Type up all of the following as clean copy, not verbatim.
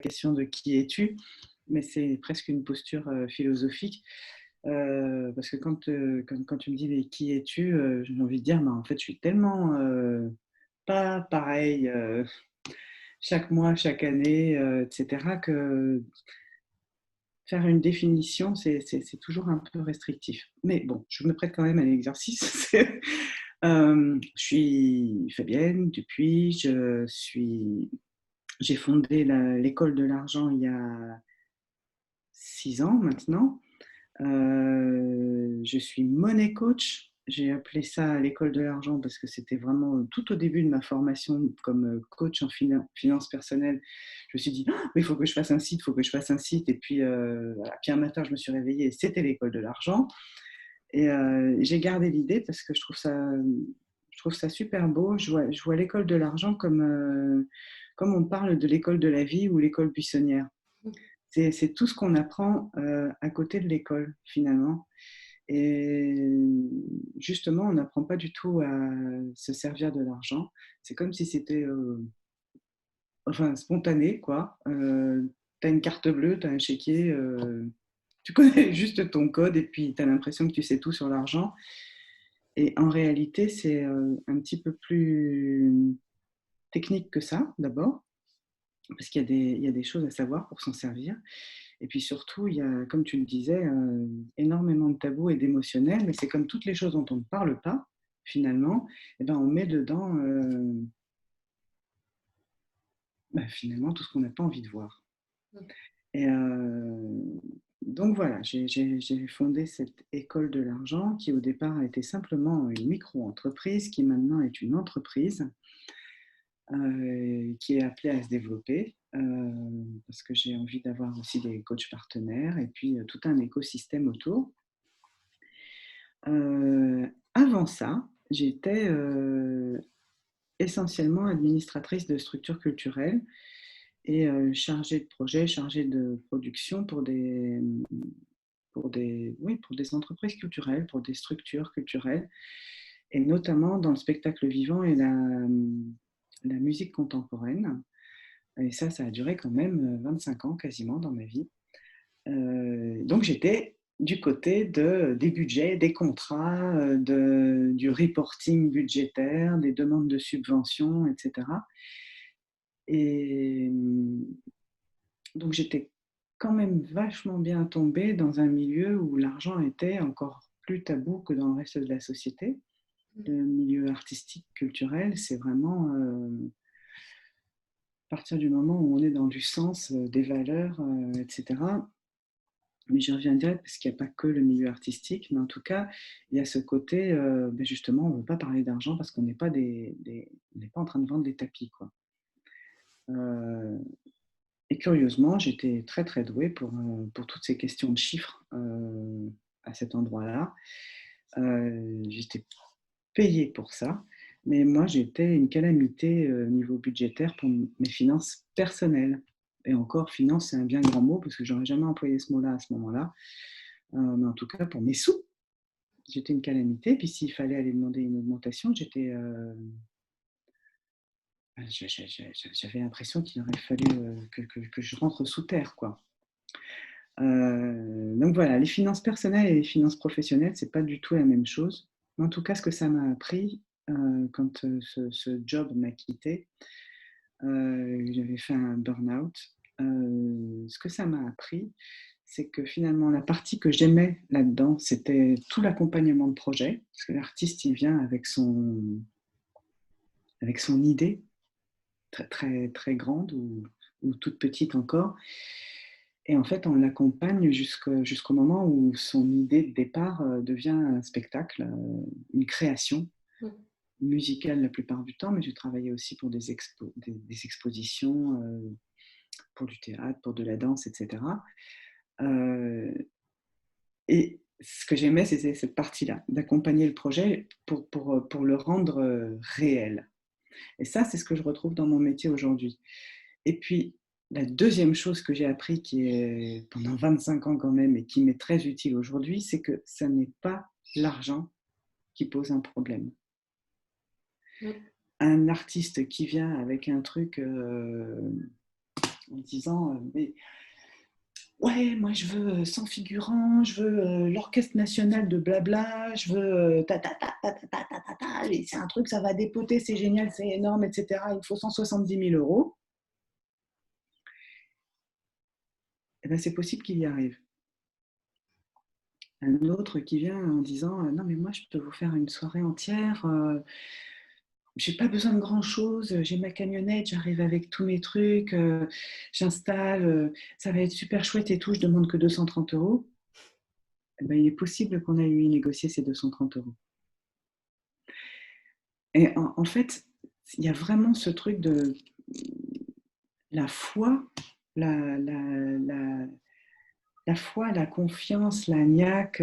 question de qui es-tu, mais c'est presque une posture philosophique. Parce que quand tu me dis mais qui es-tu, j'ai envie de dire, mais en fait, je suis tellement pas pareil chaque mois, chaque année, etc., que faire une définition, c'est toujours un peu restrictif. Mais bon, je me prête quand même à l'exercice. Je suis Fabienne Dupuis, j'ai fondé l'école de l'argent il y a 6 ans maintenant. Je suis money coach. J'ai appelé ça l'école de l'argent parce que c'était vraiment tout au début de ma formation comme coach en finance personnelle. Je me suis dit, ah, mais il faut que je fasse un site, il faut que je fasse un site. Et puis, voilà. Puis un matin, je me suis réveillée et c'était l'école de l'argent. Et j'ai gardé l'idée parce que je trouve ça super beau. Je vois l'école de l'argent comme on parle de l'école de la vie ou l'école buissonnière. C'est tout ce qu'on apprend à côté de l'école, finalement. Et justement, on n'apprend pas du tout à se servir de l'argent. C'est comme si c'était enfin, spontané, quoi. Tu as une carte bleue, tu as un chéquier, tu connais juste ton code et puis tu as l'impression que tu sais tout sur l'argent. Et en réalité, c'est un petit peu plus technique que ça, d'abord, parce il y a des choses à savoir pour s'en servir. Et puis surtout, il y a, comme tu le disais, énormément de tabous et d'émotionnels, mais c'est comme toutes les choses dont on ne parle pas, finalement, et ben on met dedans finalement tout ce qu'on n'a pas envie de voir. Et donc voilà, j'ai fondé cette école de l'argent qui au départ a été simplement une micro-entreprise, qui maintenant est une entreprise qui est appelée à se développer, parce que j'ai envie d'avoir aussi des coachs partenaires et puis tout un écosystème autour. Avant ça, j'étais essentiellement administratrice de structures culturelles et chargée de projet, chargée de production pour des entreprises culturelles, pour des structures culturelles, et notamment dans le spectacle vivant et la musique contemporaine. Et ça a duré quand même 25 ans quasiment dans ma vie. Donc j'étais du côté des budgets, des contrats, du reporting budgétaire, des demandes de subventions, etc. Et donc j'étais quand même vachement bien tombée dans un milieu où l'argent était encore plus tabou que dans le reste de la société. Le milieu artistique, culturel, c'est vraiment à partir du moment où on est dans du sens, des valeurs, etc. Mais j'y reviens direct parce qu'il n'y a pas que le milieu artistique, mais en tout cas, il y a ce côté, justement, on ne veut pas parler d'argent parce qu'on n'est pas, on n'est pas en train de vendre des tapis, quoi. Et curieusement, j'étais très très douée pour toutes ces questions de chiffres à cet endroit-là. J'étais payée pour ça, mais moi j'étais une calamité au niveau budgétaire pour mes finances personnelles. Et encore, finance, c'est un bien grand mot parce que j'aurais jamais employé ce mot-là à ce moment-là. Mais en tout cas, pour mes sous, j'étais une calamité. Puis s'il fallait aller demander une augmentation, j'avais l'impression qu'il aurait fallu que je rentre sous terre, quoi. Donc voilà, les finances personnelles et les finances professionnelles, c'est pas du tout la même chose. Mais en tout cas, ce que ça m'a appris quand ce job m'a quitté, j'avais fait un burn-out. Ce que ça m'a appris, c'est que finalement, la partie que j'aimais là-dedans, c'était tout l'accompagnement de projet, parce que l'artiste, il vient avec son idée, très, très, très grande ou toute petite encore. Et en fait, on l'accompagne jusqu'au moment où son idée de départ devient un spectacle, une création musicale la plupart du temps, mais j'ai travaillé aussi pour des expositions, pour du théâtre, pour de la danse, etc. Et ce que j'aimais, c'était cette partie-là, d'accompagner le projet pour le rendre réel. Et ça, c'est ce que je retrouve dans mon métier aujourd'hui. Et puis, la deuxième chose que j'ai appris, qui est pendant 25 ans quand même, et qui m'est très utile aujourd'hui, c'est que ça n'est pas l'argent qui pose un problème. Un artiste qui vient avec un truc en disant mais ouais, moi je veux 100 figurants, je veux l'orchestre national de blabla, je veux ta ta ta ta ta ta ta ta, ta, et c'est un truc, ça va dépoter, c'est génial, c'est énorme, etc. Il faut 170 000 euros. Eh ben, c'est possible qu'il y arrive. Un autre qui vient en disant non mais moi je peux vous faire une soirée entière, j'ai pas besoin de grand chose, j'ai ma camionnette, j'arrive avec tous mes trucs, j'installe, ça va être super chouette et tout, je demande que 230 euros. Eh ben, il est possible qu'on aille lui négocier ces 230 euros. Et en fait, il y a vraiment ce truc de la foi, la, la, la, la foi, la confiance, la niaque,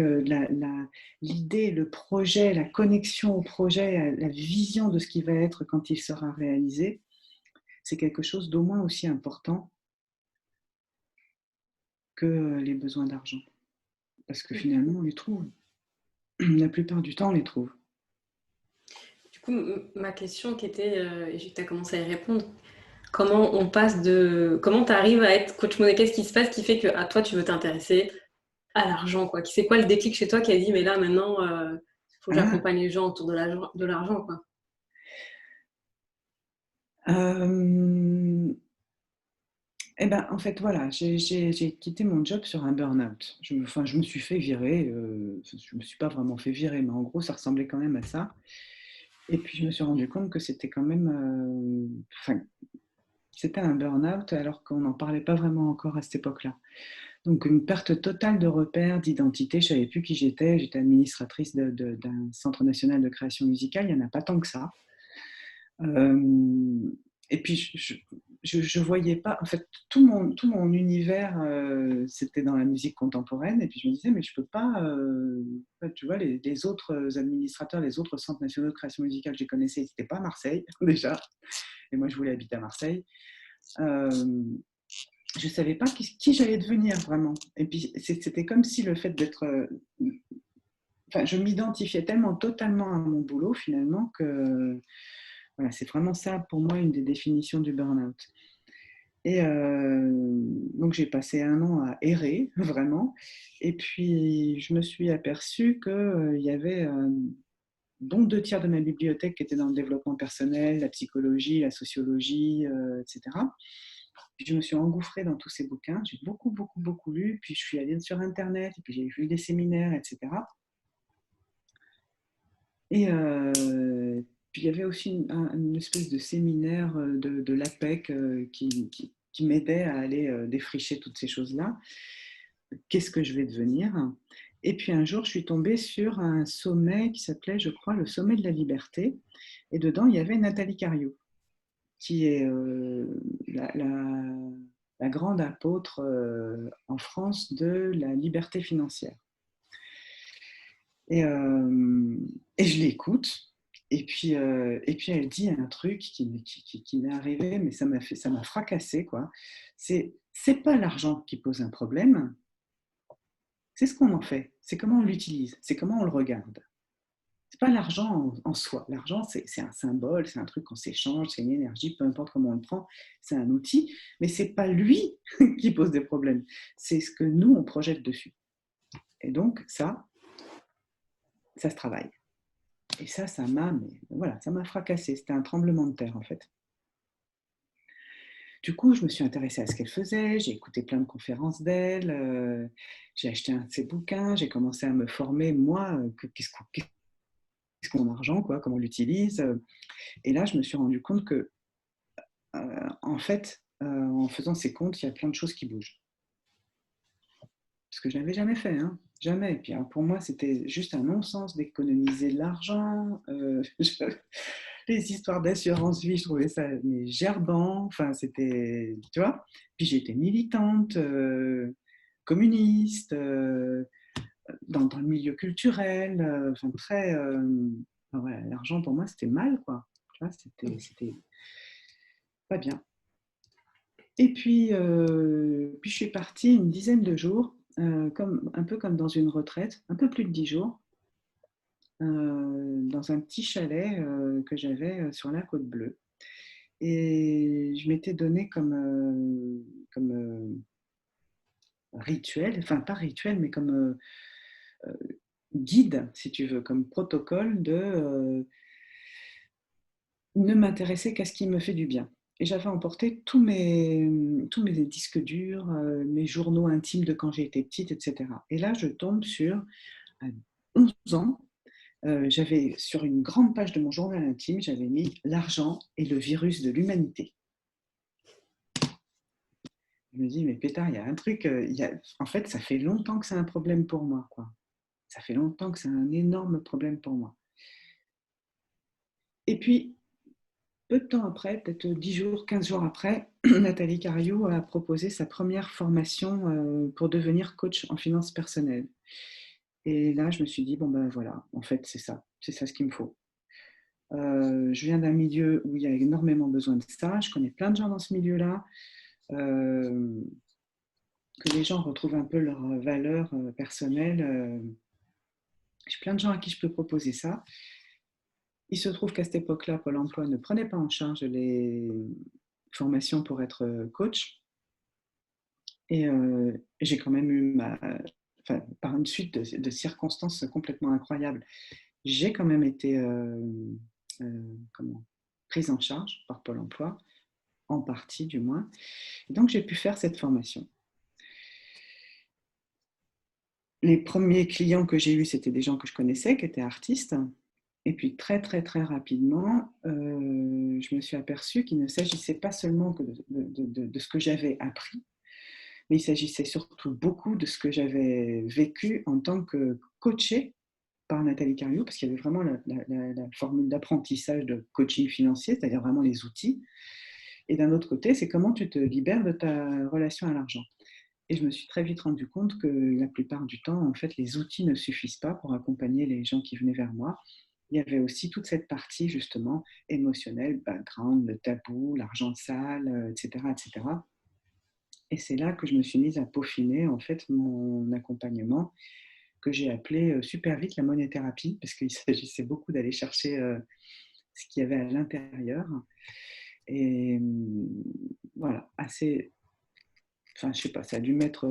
l'idée, le projet, la connexion au projet, la vision de ce qui va être quand il sera réalisé, c'est quelque chose d'au moins aussi important que les besoins d'argent. Parce que finalement, on les trouve. La plupart du temps, on les trouve. Du coup, ma question qui était, et tu as commencé à y répondre, comment on passe de... Comment tu arrives à être coach monnaie? Qu'est-ce qui se passe qui fait que toi, tu veux t'intéresser à l'argent, quoi? C'est quoi le déclic chez toi qui a dit, mais là, maintenant, faut que Ah, j'accompagne les gens autour de l'argent, quoi? euh, eh ben, en fait, voilà, j'ai quitté mon job sur un burn-out. Je me suis fait virer. Je ne me suis pas vraiment fait virer, mais en gros, ça ressemblait quand même à ça. Et puis, je me suis rendu compte que c'était quand même... enfin, c'était un burn-out alors qu'on n'en parlait pas vraiment encore à cette époque-là. Donc, une perte totale de repères, d'identité. Je ne savais plus qui j'étais. J'étais administratrice d'un centre national de création musicale. Il n'y en a pas tant que ça. Et puis, je voyais pas, en fait, tout mon univers, c'était dans la musique contemporaine. Et puis, je me disais, mais je peux pas, tu vois, les autres administrateurs, les autres centres nationaux de création musicale que j'ai connaissais, ils n'étaient pas à Marseille, déjà. Et moi, je voulais habiter à Marseille. Euh, je savais pas qui j'allais devenir vraiment. Et puis, c'était comme si le fait d'être. Enfin, je m'identifiais tellement totalement à mon boulot, finalement, que voilà, c'est vraiment ça, pour moi, une des définitions du burn-out. Et donc, j'ai passé un an à errer, vraiment. Et puis, je me suis aperçue qu'il y avait dont 2 tiers de ma bibliothèque qui était dans le développement personnel, la psychologie, la sociologie, etc. Puis, je me suis engouffrée dans tous ces bouquins. J'ai beaucoup, beaucoup, beaucoup lu. Puis, je suis allée sur Internet, et puis j'ai vu des séminaires, etc. Et puis il y avait aussi une espèce de séminaire de l'APEC qui m'aidait à aller défricher toutes ces choses-là. Qu'est-ce que je vais devenir? Et puis un jour, je suis tombée sur un sommet qui s'appelait, je crois, le sommet de la liberté. Et dedans, il y avait Nathalie Cariou, qui est la grande apôtre en France de la liberté financière. Et, euh, et je l'écoute. Et puis elle dit un truc qui m'est arrivé, mais ça m'a fracassé, quoi. C'est pas l'argent qui pose un problème, c'est ce qu'on en fait, c'est comment on l'utilise, c'est comment on le regarde. C'est pas l'argent en soi. L'argent, c'est un symbole, c'est un truc qu'on s'échange, c'est une énergie, peu importe comment on le prend, c'est un outil, mais c'est pas lui qui pose des problèmes, c'est ce que nous, on projette dessus. Et donc, ça se travaille. Et ça m'a fracassé. C'était un tremblement de terre, en fait. Du coup, je me suis intéressée à ce qu'elle faisait, j'ai écouté plein de conférences d'elle, j'ai acheté un de ses bouquins, j'ai commencé à me former, moi, qu'est-ce qu'on argent, quoi, comment on l'utilise. Et là, je me suis rendu compte que, en fait, en faisant ces comptes, il y a plein de choses qui bougent. Ce que je n'avais jamais fait, hein. Jamais. Et puis alors, pour moi, c'était juste un non-sens d'économiser de l'argent. Les histoires d'assurance vie, je trouvais ça mais gerbant. Enfin, c'était, tu vois. Puis j'étais militante, communiste, dans le milieu culturel. Enfin, très. Enfin, voilà, l'argent pour moi, c'était mal, quoi. Tu vois, c'était pas bien. Et puis je suis partie une dizaine de jours, un peu comme dans une retraite, un peu plus de 10 jours, dans un petit chalet que j'avais sur la Côte Bleue. Et je m'étais donné comme rituel, enfin pas rituel, mais comme guide, si tu veux, comme protocole de ne m'intéresser qu'à ce qui me fait du bien. Et j'avais emporté tous mes disques durs, mes journaux intimes de quand j'ai été petite, etc. Et là, je tombe sur, à 11 ans, j'avais sur une grande page de mon journal intime, j'avais mis l'argent et le virus de l'humanité. Je me dis, mais pétard, il y a un truc, en fait, ça fait longtemps que c'est un problème pour moi, quoi. Ça fait longtemps que c'est un énorme problème pour moi. Et puis, peu de temps après, peut-être 10 jours, 15 jours après, Nathalie Cariou a proposé sa première formation pour devenir coach en finances personnelles. Et là, je me suis dit, bon ben voilà, en fait, c'est ça ce qu'il me faut. Je viens d'un milieu où il y a énormément besoin de ça. Je connais plein de gens dans ce milieu-là. Que les gens retrouvent un peu leur valeur personnelle. J'ai plein de gens à qui je peux proposer ça. Il se trouve qu'à cette époque-là, Pôle emploi ne prenait pas en charge les formations pour être coach. Et j'ai quand même eu enfin, par une suite de circonstances complètement incroyables, j'ai quand même été prise en charge par Pôle emploi, en partie du moins. Et donc j'ai pu faire cette formation. Les premiers clients que j'ai eus, c'était des gens que je connaissais, qui étaient artistes. Et puis très, très, très rapidement, je me suis aperçue qu'il ne s'agissait pas seulement que de ce que j'avais appris, mais il s'agissait surtout beaucoup de ce que j'avais vécu en tant que coachée par Nathalie Cariou, parce qu'il y avait vraiment la formule d'apprentissage de coaching financier, c'est-à-dire vraiment les outils. Et d'un autre côté, c'est comment tu te libères de ta relation à l'argent. Et je me suis très vite rendu compte que la plupart du temps, en fait, les outils ne suffisent pas pour accompagner les gens qui venaient vers moi. Il y avait aussi toute cette partie, justement, émotionnelle, background, le tabou, l'argent sale, etc., etc. Et c'est là que je me suis mise à peaufiner, en fait, mon accompagnement, que j'ai appelé super vite la monéthérapie, parce qu'il s'agissait beaucoup d'aller chercher ce qu'il y avait à l'intérieur. Et voilà, assez... Enfin, je sais pas, ça a dû mettre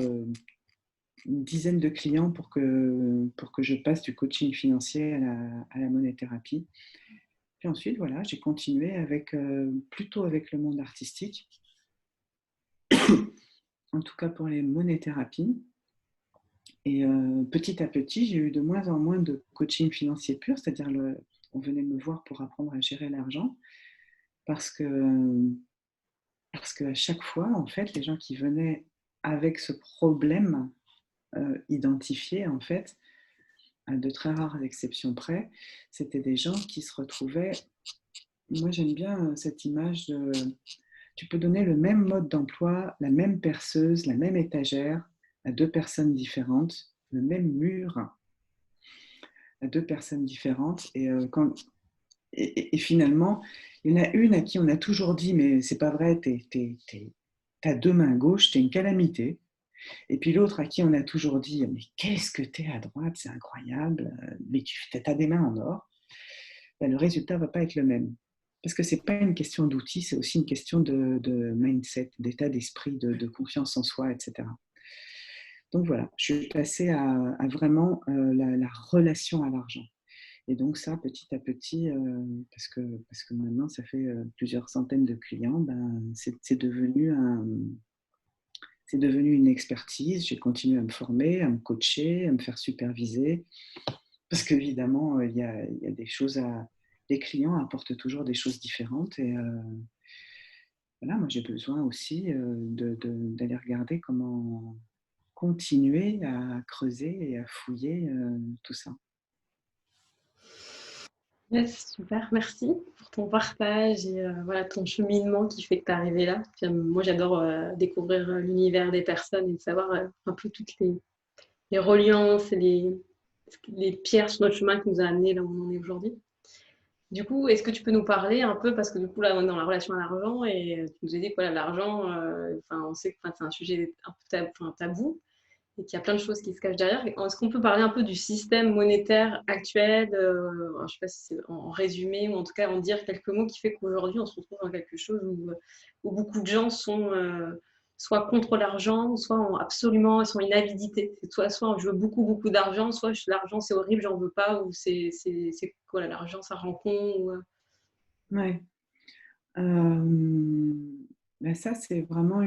une dizaine de clients pour que je passe du coaching financier à la monéthérapie. Puis ensuite, voilà, j'ai continué plutôt avec le monde artistique, en tout cas pour les monéthérapies. Et petit à petit, j'ai eu de moins en moins de coaching financier pur, c'est-à-dire on venait me voir pour apprendre à gérer l'argent, parce qu'à chaque fois, en fait, les gens qui venaient avec ce problème identifié, en fait, à de très rares exceptions près, c'était des gens qui se retrouvaient. Moi, j'aime bien cette image de. Tu peux donner le même mode d'emploi, la même perceuse, la même étagère à deux personnes différentes, le même mur à deux personnes différentes. Et finalement, il y en a une à qui on a toujours dit, mais c'est pas vrai, t'as deux mains gauches, t'es une calamité. Et puis l'autre à qui on a toujours dit, mais qu'est-ce que t'es à droite, c'est incroyable, mais tu as des mains en or. Ben, le résultat ne va pas être le même. Parce que ce n'est pas une question d'outils, c'est aussi une question de mindset, d'état d'esprit, de confiance en soi, etc. Donc voilà, je suis passée à vraiment la relation à l'argent. Et donc ça, petit à petit, parce que maintenant, ça fait plusieurs centaines de clients, ben, c'est devenu une expertise. J'ai continué à me former, à me coacher, à me faire superviser. Parce qu'évidemment, il y a des choses à... Les clients apportent toujours des choses différentes. Et voilà, moi, j'ai besoin aussi d'aller regarder comment continuer à creuser et à fouiller tout ça. Yes, super, merci pour ton partage et voilà, ton cheminement qui fait que tu es arrivé là. Puis, moi, j'adore découvrir l'univers des personnes et de savoir un peu toutes les reliances et les pierres sur notre chemin qui nous a amenés là où on en est aujourd'hui. Du coup, est-ce que tu peux nous parler un peu, parce que du coup, là, on est dans la relation à l'argent et tu nous as dit que voilà, l'argent, on sait que c'est un sujet un peu tabou. et qu'il y a plein de choses qui se cachent derrière. Est-ce qu'on peut parler un peu du système monétaire actuel, je ne sais pas si c'est en résumé, ou en tout cas en dire quelques mots, qui fait qu'aujourd'hui on se retrouve dans quelque chose où beaucoup de gens sont soit contre l'argent, soit absolument, ils sont une avidité. Soit je veux beaucoup, beaucoup d'argent, soit l'argent c'est horrible, j'en veux pas, ou c'est quoi, l'argent ça rend con. Ouais. Ben ça, c'est vraiment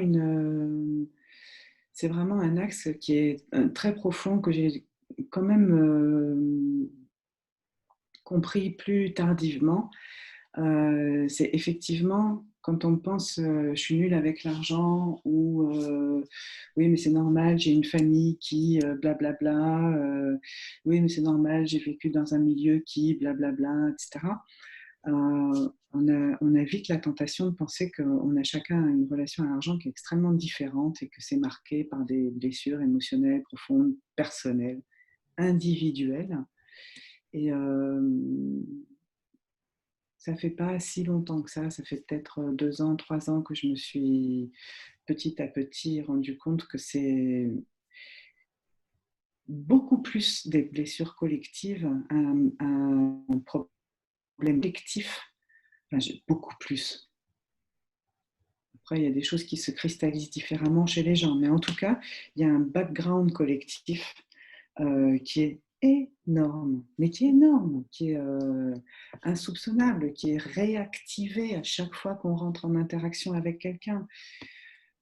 un axe qui est très profond, que j'ai quand même compris plus tardivement. C'est effectivement, quand on pense je suis nulle avec l'argent, ou oui mais c'est normal, j'ai une famille qui blablabla, oui mais c'est normal, j'ai vécu dans un milieu qui blablabla, etc. On a vite la tentation de penser qu'on a chacun une relation à l'argent qui est extrêmement différente, et que c'est marqué par des blessures émotionnelles profondes, personnelles, individuelles. Et ça fait pas si longtemps que ça fait peut-être 2 ans, 3 ans que je me suis petit à petit rendu compte que c'est beaucoup plus des blessures collectives, un problème collectif. Enfin, beaucoup plus. Après, il y a des choses qui se cristallisent différemment chez les gens, mais en tout cas, il y a un background collectif qui est énorme, mais qui est énorme, qui est insoupçonnable, qui est réactivé à chaque fois qu'on rentre en interaction avec quelqu'un.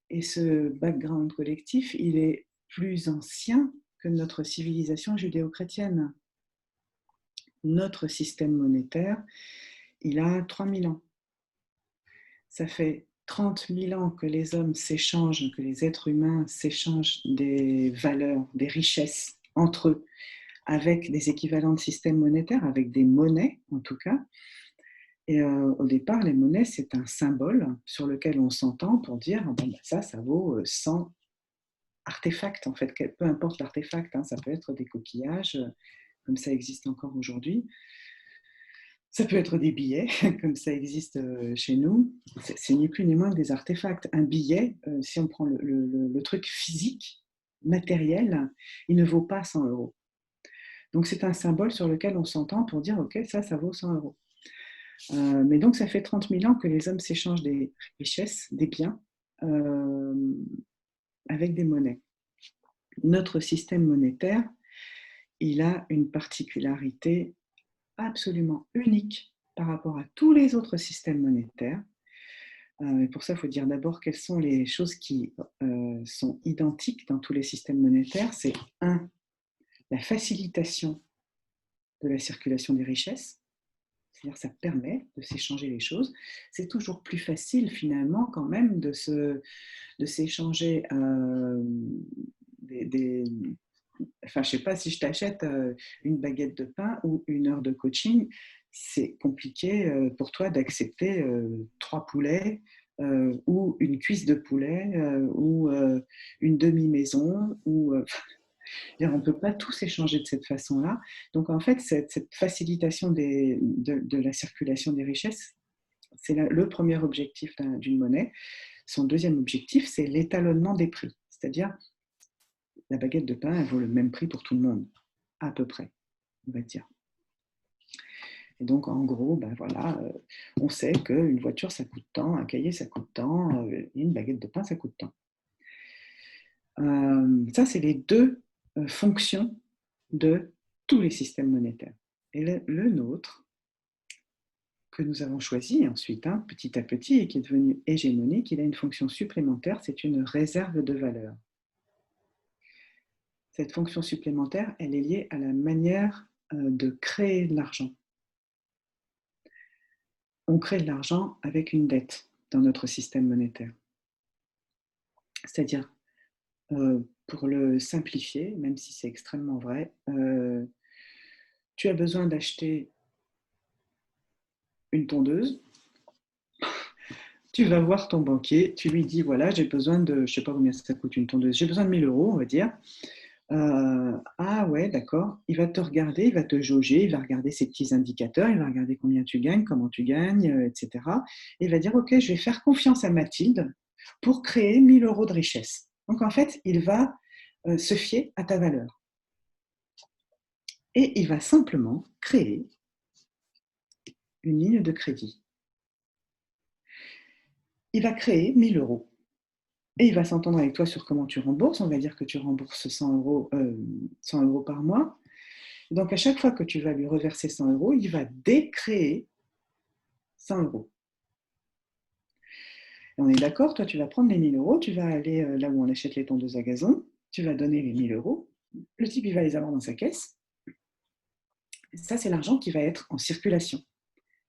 Et ce background collectif, il est plus ancien que notre civilisation judéo-chrétienne. Notre système monétaire, il a 3000 ans. Ça fait 30 000 ans que les hommes s'échangent, que les êtres humains s'échangent des valeurs, des richesses entre eux, avec des équivalents de systèmes monétaires, avec des monnaies en tout cas. Et au départ, les monnaies, c'est un symbole sur lequel on s'entend pour dire bon, ben ça vaut 100 artefacts, en fait, peu importe l'artefact, hein, ça peut être des coquillages, comme ça existe encore aujourd'hui. Ça peut être des billets, comme ça existe chez nous. C'est ni plus ni moins que des artefacts. Un billet, si on prend le truc physique, matériel, il ne vaut pas 100 euros. Donc c'est un symbole sur lequel on s'entend pour dire ok, ça vaut 100 euros. Mais donc ça fait 30 000 ans que les hommes s'échangent des richesses, des biens, avec des monnaies. Notre système monétaire, il a une particularité absolument unique par rapport à tous les autres systèmes monétaires. Et pour ça, il faut dire d'abord quelles sont les choses qui sont identiques dans tous les systèmes monétaires. C'est la facilitation de la circulation des richesses. C'est-à-dire que ça permet de s'échanger les choses. C'est toujours plus facile finalement quand même de s'échanger enfin, je ne sais pas, si je t'achète une baguette de pain ou une heure de coaching, c'est compliqué pour toi d'accepter 3 poulets ou une cuisse de poulet ou une demi-maison. On ne peut pas tout s'échanger de cette façon-là. Donc, en fait, cette facilitation de la circulation des richesses, c'est le premier objectif d'une monnaie. Son deuxième objectif, c'est l'étalonnement des prix. C'est-à-dire, la baguette de pain, elle vaut le même prix pour tout le monde, à peu près, on va dire. Et donc, en gros, ben voilà, on sait qu'une voiture, ça coûte tant, un cahier, ça coûte tant, une baguette de pain, ça coûte tant. Ça, c'est les deux fonctions de tous les systèmes monétaires. Et le nôtre, que nous avons choisi ensuite, petit à petit, et qui est devenu hégémonique, il a une fonction supplémentaire, c'est une réserve de valeur. Cette fonction supplémentaire, elle est liée à la manière de créer de l'argent. On crée de l'argent avec une dette dans notre système monétaire. C'est-à-dire, pour le simplifier, même si c'est extrêmement vrai, tu as besoin d'acheter une tondeuse, tu vas voir ton banquier, tu lui dis, voilà, j'ai besoin de, je ne sais pas combien ça coûte une tondeuse, j'ai besoin de 1 000 euros, on va dire. Ah ouais, d'accord. Il va te regarder, il va te jauger, il va regarder ses petits indicateurs, il va regarder combien tu gagnes, comment tu gagnes, etc. Et il va dire, ok, je vais faire confiance à Mathilde pour créer 1 000 euros de richesse. Donc en fait, il va se fier à ta valeur. Et il va simplement créer une ligne de crédit. Il va créer 1 000 € et il va s'entendre avec toi sur comment tu rembourses. On va dire que tu rembourses 100 € par mois. Donc, à chaque fois que tu vas lui reverser 100 €, il va décréer 100 €. Et on est d'accord, toi, tu vas prendre les 1 000 €, tu vas aller là où on achète les tondeuses à gazon, tu vas donner les 1 000 €, le type, il va les avoir dans sa caisse. Et ça, c'est l'argent qui va être en circulation.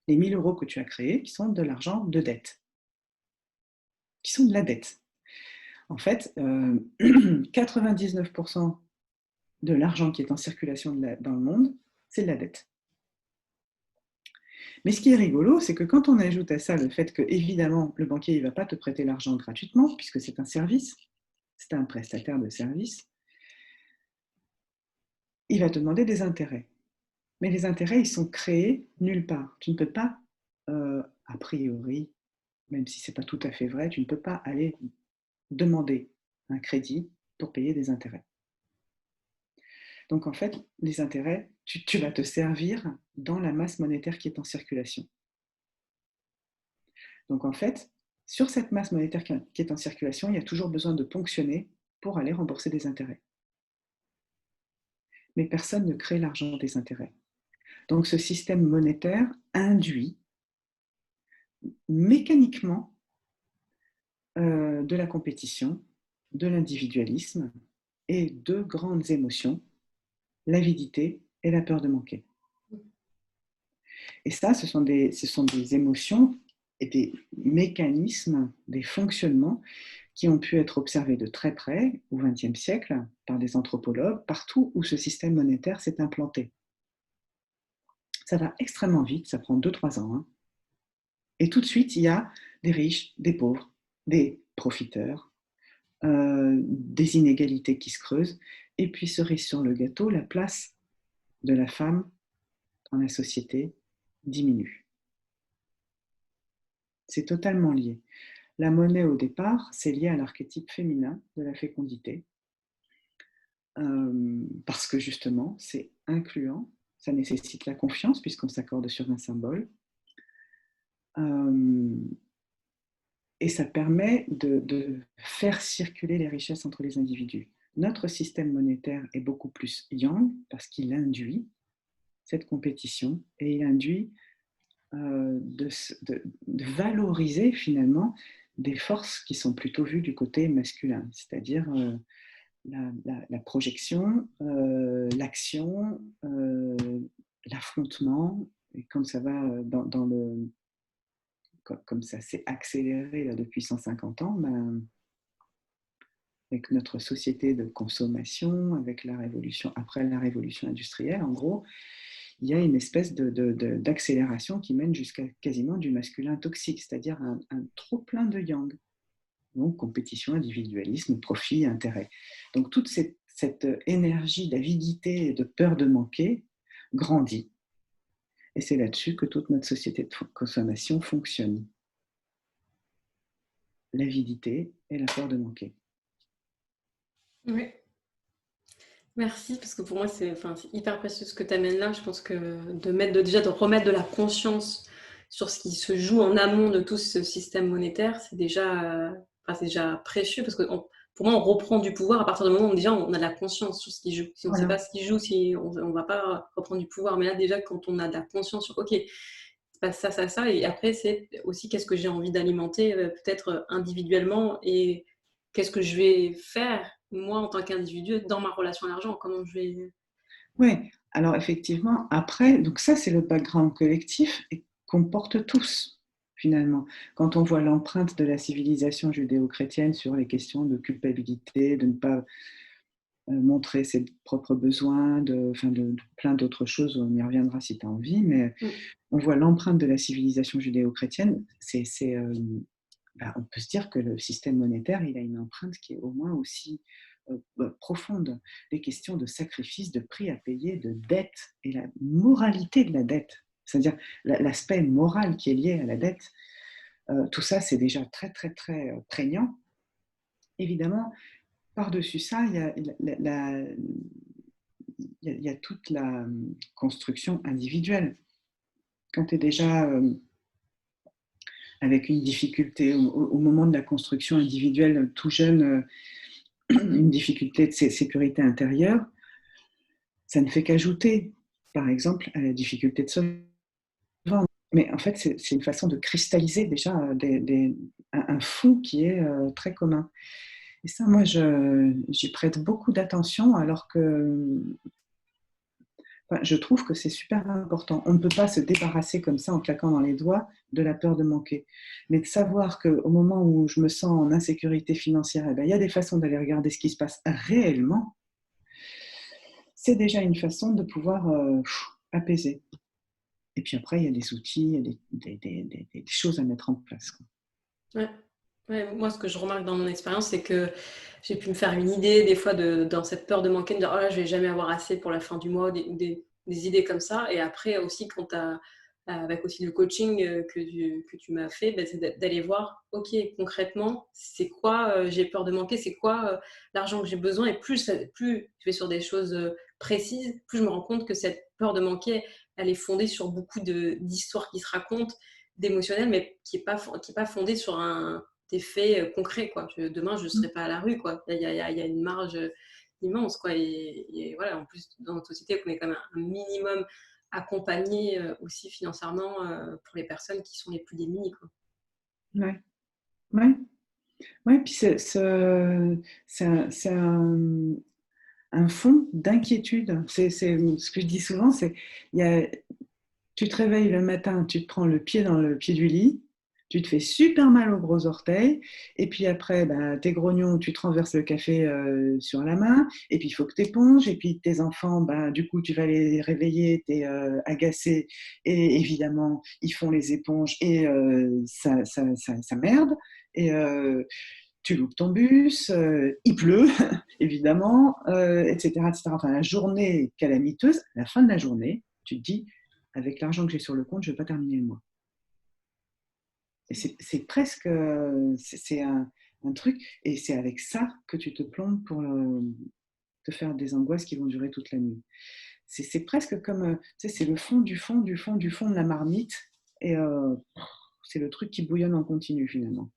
Les 1 000 € que tu as créés, qui sont de l'argent de dette, qui sont de la dette. En fait, 99% de l'argent qui est en circulation dans le monde, c'est de la dette. Mais ce qui est rigolo, c'est que quand on ajoute à ça le fait que, évidemment, le banquier ne va pas te prêter l'argent gratuitement, puisque c'est un service, c'est un prestataire de service, il va te demander des intérêts. Mais les intérêts, ils sont créés nulle part. Tu ne peux pas, a priori, même si ce n'est pas tout à fait vrai, tu ne peux pas aller demander un crédit pour payer des intérêts. Donc en fait, les intérêts, tu vas te servir dans la masse monétaire qui est en circulation. Donc en fait, sur cette masse monétaire qui est en circulation, il y a toujours besoin de ponctionner pour aller rembourser des intérêts. Mais personne ne crée l'argent des intérêts. Donc ce système monétaire induit mécaniquement de la compétition, de l'individualisme et deux grandes émotions, l'avidité et la peur de manquer. Et ça, ce sont des émotions et des mécanismes, des fonctionnements qui ont pu être observés de très près au XXe siècle par des anthropologues, partout où ce système monétaire s'est implanté. Ça va extrêmement vite, ça prend 2-3 ans. Et tout de suite, il y a des riches, des pauvres, des profiteurs, des inégalités qui se creusent. Et puis, cerise sur le gâteau, la place de la femme dans la société diminue. C'est totalement lié. La monnaie, au départ, c'est lié à l'archétype féminin de la fécondité, parce que justement, c'est incluant, ça nécessite la confiance puisqu'on s'accorde sur un symbole, et ça permet de faire circuler les richesses entre les individus. Notre système monétaire est beaucoup plus yang parce qu'il induit cette compétition et il induit de valoriser finalement des forces qui sont plutôt vues du côté masculin, c'est-à-dire la projection, l'action, l'affrontement, et quand ça va dans le... Comme ça s'est accéléré là, depuis 150 ans, avec notre société de consommation, avec la révolution, après la révolution industrielle, en gros, il y a une espèce d'accélération qui mène jusqu'à quasiment du masculin toxique, c'est-à-dire un trop plein de yang. Donc, compétition, individualisme, profit, intérêt. Donc, toute cette énergie d'avidité et de peur de manquer grandit. Et c'est là-dessus que toute notre société de consommation fonctionne. L'avidité et la peur de manquer. Oui. Merci, parce que pour moi, c'est hyper précieux ce que tu amènes là. Je pense que de remettre de la conscience sur ce qui se joue en amont de tout ce système monétaire, c'est déjà précieux, parce que pour moi, on reprend du pouvoir à partir du moment où déjà on a de la conscience sur ce qui joue. Si on ne sait pas ce qui joue, on ne va pas reprendre du pouvoir. Mais là, déjà, quand on a de la conscience sur, OK, c'est pas ça, ça, ça, et après, c'est aussi qu'est-ce que j'ai envie d'alimenter, peut-être individuellement, et qu'est-ce que je vais faire moi en tant qu'individu dans ma relation à l'argent, comment je vais... Oui, alors effectivement, après, donc ça c'est le background collectif et qu'on porte tous finalement. Quand on voit l'empreinte de la civilisation judéo-chrétienne sur les questions de culpabilité, de ne pas montrer ses propres besoins, de plein d'autres choses, on y reviendra si tu as envie, mais on voit l'empreinte de la civilisation judéo-chrétienne, on peut se dire que le système monétaire, il a une empreinte qui est au moins aussi profonde. Les questions de sacrifice, de prix à payer, de dette et la moralité de la dette, c'est-à-dire l'aspect moral qui est lié à la dette, tout ça, c'est déjà très, très, très prégnant. Évidemment, par-dessus ça, il y a toute la construction individuelle. Quand tu es déjà avec une difficulté au moment de la construction individuelle, tout jeune, une difficulté de sécurité intérieure, ça ne fait qu'ajouter, par exemple, à la difficulté de se vendre. Mais en fait, c'est une façon de cristalliser déjà un fond qui est très commun. Et ça, moi, j'y prête beaucoup d'attention, alors que enfin, je trouve que c'est super important. On ne peut pas se débarrasser comme ça en claquant dans les doigts de la peur de manquer. Mais de savoir qu'au moment où je me sens en insécurité financière, eh ben, il y a des façons d'aller regarder ce qui se passe réellement. C'est déjà une façon de pouvoir apaiser. Et puis après, il y a des outils, il y a des choses à mettre en place, quoi. Ouais. Ouais, moi, ce que je remarque dans mon expérience, c'est que j'ai pu me faire une idée des fois dans cette peur de manquer, de dire oh là, je vais jamais avoir assez pour la fin du mois, des idées comme ça. Et après aussi, avec aussi le coaching que tu m'as fait, ben, c'est d'aller voir, ok, concrètement, c'est quoi j'ai peur de manquer, c'est quoi l'argent que j'ai besoin. Et plus je vais sur des choses précises, plus je me rends compte que cette peur de manquer, elle est fondée sur beaucoup d'histoires qui se racontent, d'émotionnel, mais qui est pas fondée sur des faits concrets, quoi. Demain, je ne serai pas à la rue, quoi. Il y a une marge immense, quoi. Et voilà, en plus, dans notre société, on est quand même un minimum accompagné aussi financièrement pour les personnes qui sont les plus démunies, quoi. Ouais, ouais, ouais. Puis c'est un fond d'inquiétude. C'est ce que je dis souvent, c'est il y a, tu te réveilles le matin, tu te prends le pied dans le pied du lit, tu te fais super mal aux gros orteils, et puis après, bah, t'es grognon, tu te renverses le café sur la main, et puis il faut que t'éponges, et puis tes enfants, bah, du coup, tu vas les réveiller, t'es agacé, et évidemment, ils font les éponges, et ça merde, et tu loupes ton bus, il pleut, évidemment, etc., etc. Enfin, la journée est calamiteuse. À la fin de la journée, tu te dis, avec l'argent que j'ai sur le compte, je ne vais pas terminer le mois. Et c'est presque c'est un truc, et c'est avec ça que tu te plombes pour te faire des angoisses qui vont durer toute la nuit. C'est presque comme, tu sais, c'est le fond du fond du fond du fond de la marmite, et c'est le truc qui bouillonne en continu finalement.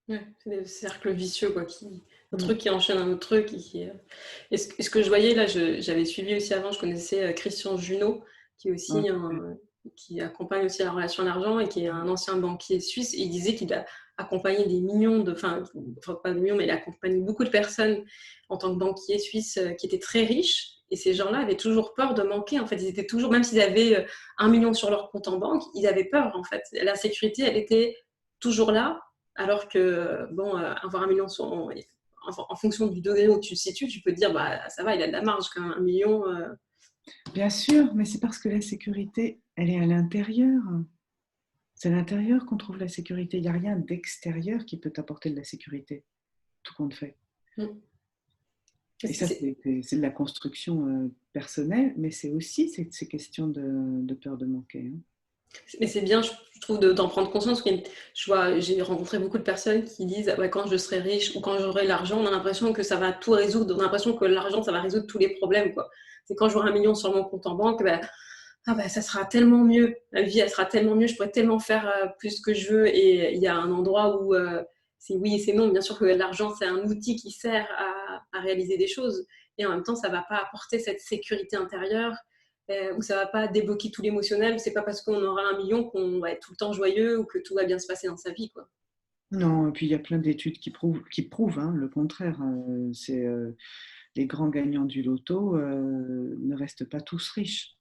Ouais, c'est des cercles vicieux, quoi, un truc Mm. qui enchaîne un autre truc. Et ce que je voyais là, j'avais suivi aussi avant, je connaissais Christian Junot, qui est Ouais. aussi qui accompagne aussi la relation à l'argent et qui est un ancien banquier suisse. Et il disait qu'il a accompagné des millions enfin pas des millions, mais il a accompagné beaucoup de personnes en tant que banquier suisse qui étaient très riches. Et ces gens-là avaient toujours peur de manquer. En fait, ils étaient toujours, même s'ils avaient 1 million sur leur compte en banque, ils avaient peur. En fait, la sécurité, elle était toujours là. Alors que, bon, avoir 1 million en fonction du degré où tu te situes, tu peux te dire, bah, ça va, il a de la marge quand même, 1 million. Bien sûr, mais c'est parce que la sécurité, elle est à l'intérieur. C'est à l'intérieur qu'on trouve la sécurité. Il n'y a rien d'extérieur qui peut t'apporter de la sécurité, tout compte fait. Mm. Et ça, c'est de la construction personnelle, mais c'est aussi ces questions de peur de manquer, hein. Mais c'est bien, je trouve, d'en prendre conscience. J'ai rencontré beaucoup de personnes qui disent ouais, quand je serai riche ou quand j'aurai l'argent, on a l'impression que ça va tout résoudre. On a l'impression que l'argent, ça va résoudre tous les problèmes, quoi. C'est quand j'aurai 1 million sur mon compte en banque, ça sera tellement mieux. La vie, elle sera tellement mieux. Je pourrais tellement faire plus que je veux. Et il y a un endroit où c'est oui et c'est non. Bien sûr que l'argent, c'est un outil qui sert à réaliser des choses. Et en même temps, ça ne va pas apporter cette sécurité intérieure où ça ne va pas débloquer tout l'émotionnel. C'est pas parce qu'on aura 1 million qu'on va être tout le temps joyeux ou que tout va bien se passer dans sa vie, quoi. Non, et puis il y a plein d'études qui prouvent hein, le contraire. Les grands gagnants du loto ne restent pas tous riches.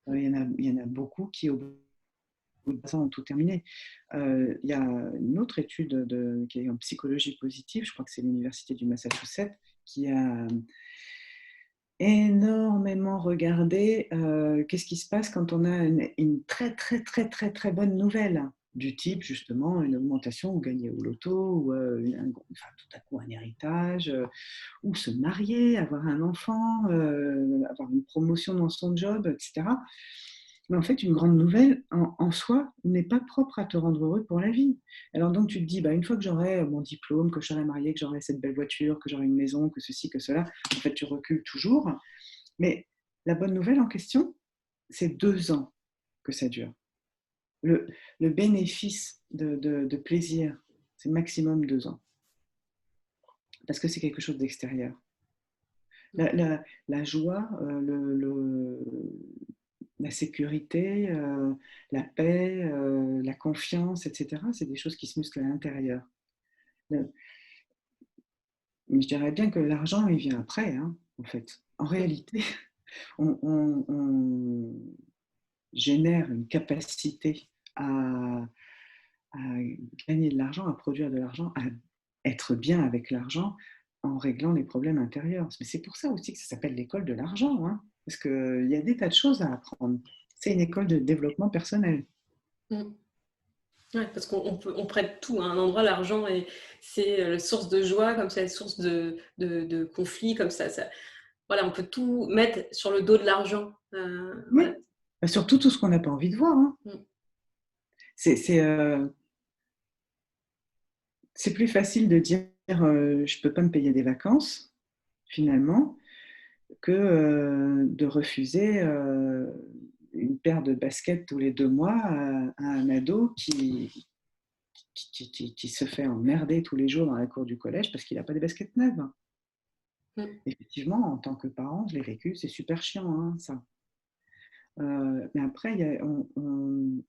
Il y en a beaucoup qui, au bout de 10 ans, ont tout terminé. Il y a une autre étude qui est en psychologie positive, je crois que c'est l'Université du Massachusetts, qui a énormément regardé qu'est-ce qui se passe quand on a une très, très, très, très, très bonne nouvelle, du type justement une augmentation ou gagner au loto, ou enfin, tout à coup un héritage, ou se marier, avoir un enfant, avoir une promotion dans son job, etc. Mais en fait, une grande nouvelle en soi n'est pas propre à te rendre heureux pour la vie. Alors donc tu te dis, bah, une fois que j'aurai mon diplôme, que je serai mariée, que j'aurai cette belle voiture, que j'aurai une maison, que ceci, que cela, en fait tu recules toujours. Mais la bonne nouvelle en question, c'est 2 ans que ça dure. Le, le bénéfice de plaisir, c'est maximum 2 ans. Parce que c'est quelque chose d'extérieur. La joie, la sécurité, la paix, la confiance, etc., c'est des choses qui se musclent à l'intérieur. Mais je dirais bien que l'argent, il vient après, hein, en fait. En réalité, on génère une capacité à, à gagner de l'argent, à produire de l'argent, à être bien avec l'argent en réglant les problèmes intérieurs. Mais c'est pour ça aussi que ça s'appelle l'école de l'argent, hein, parce qu'il y a des tas de choses à apprendre. C'est une école de développement personnel. Ouais, parce on prête tout à un endroit, l'argent, et c'est la source de joie, comme ça, la source de conflit, comme ça, voilà, on peut tout mettre sur le dos de l'argent. Voilà. Oui, bah, surtout tout ce qu'on n'a pas envie de voir. Hein. Mm. C'est plus facile de dire je ne peux pas me payer des vacances, finalement, que de refuser une paire de baskets tous les 2 mois à un ado qui se fait emmerder tous les jours dans la cour du collège parce qu'il n'a pas des baskets neuves. Mm. Effectivement, en tant que parent, je l'ai vécu, c'est super chiant, hein, ça. Mais après, on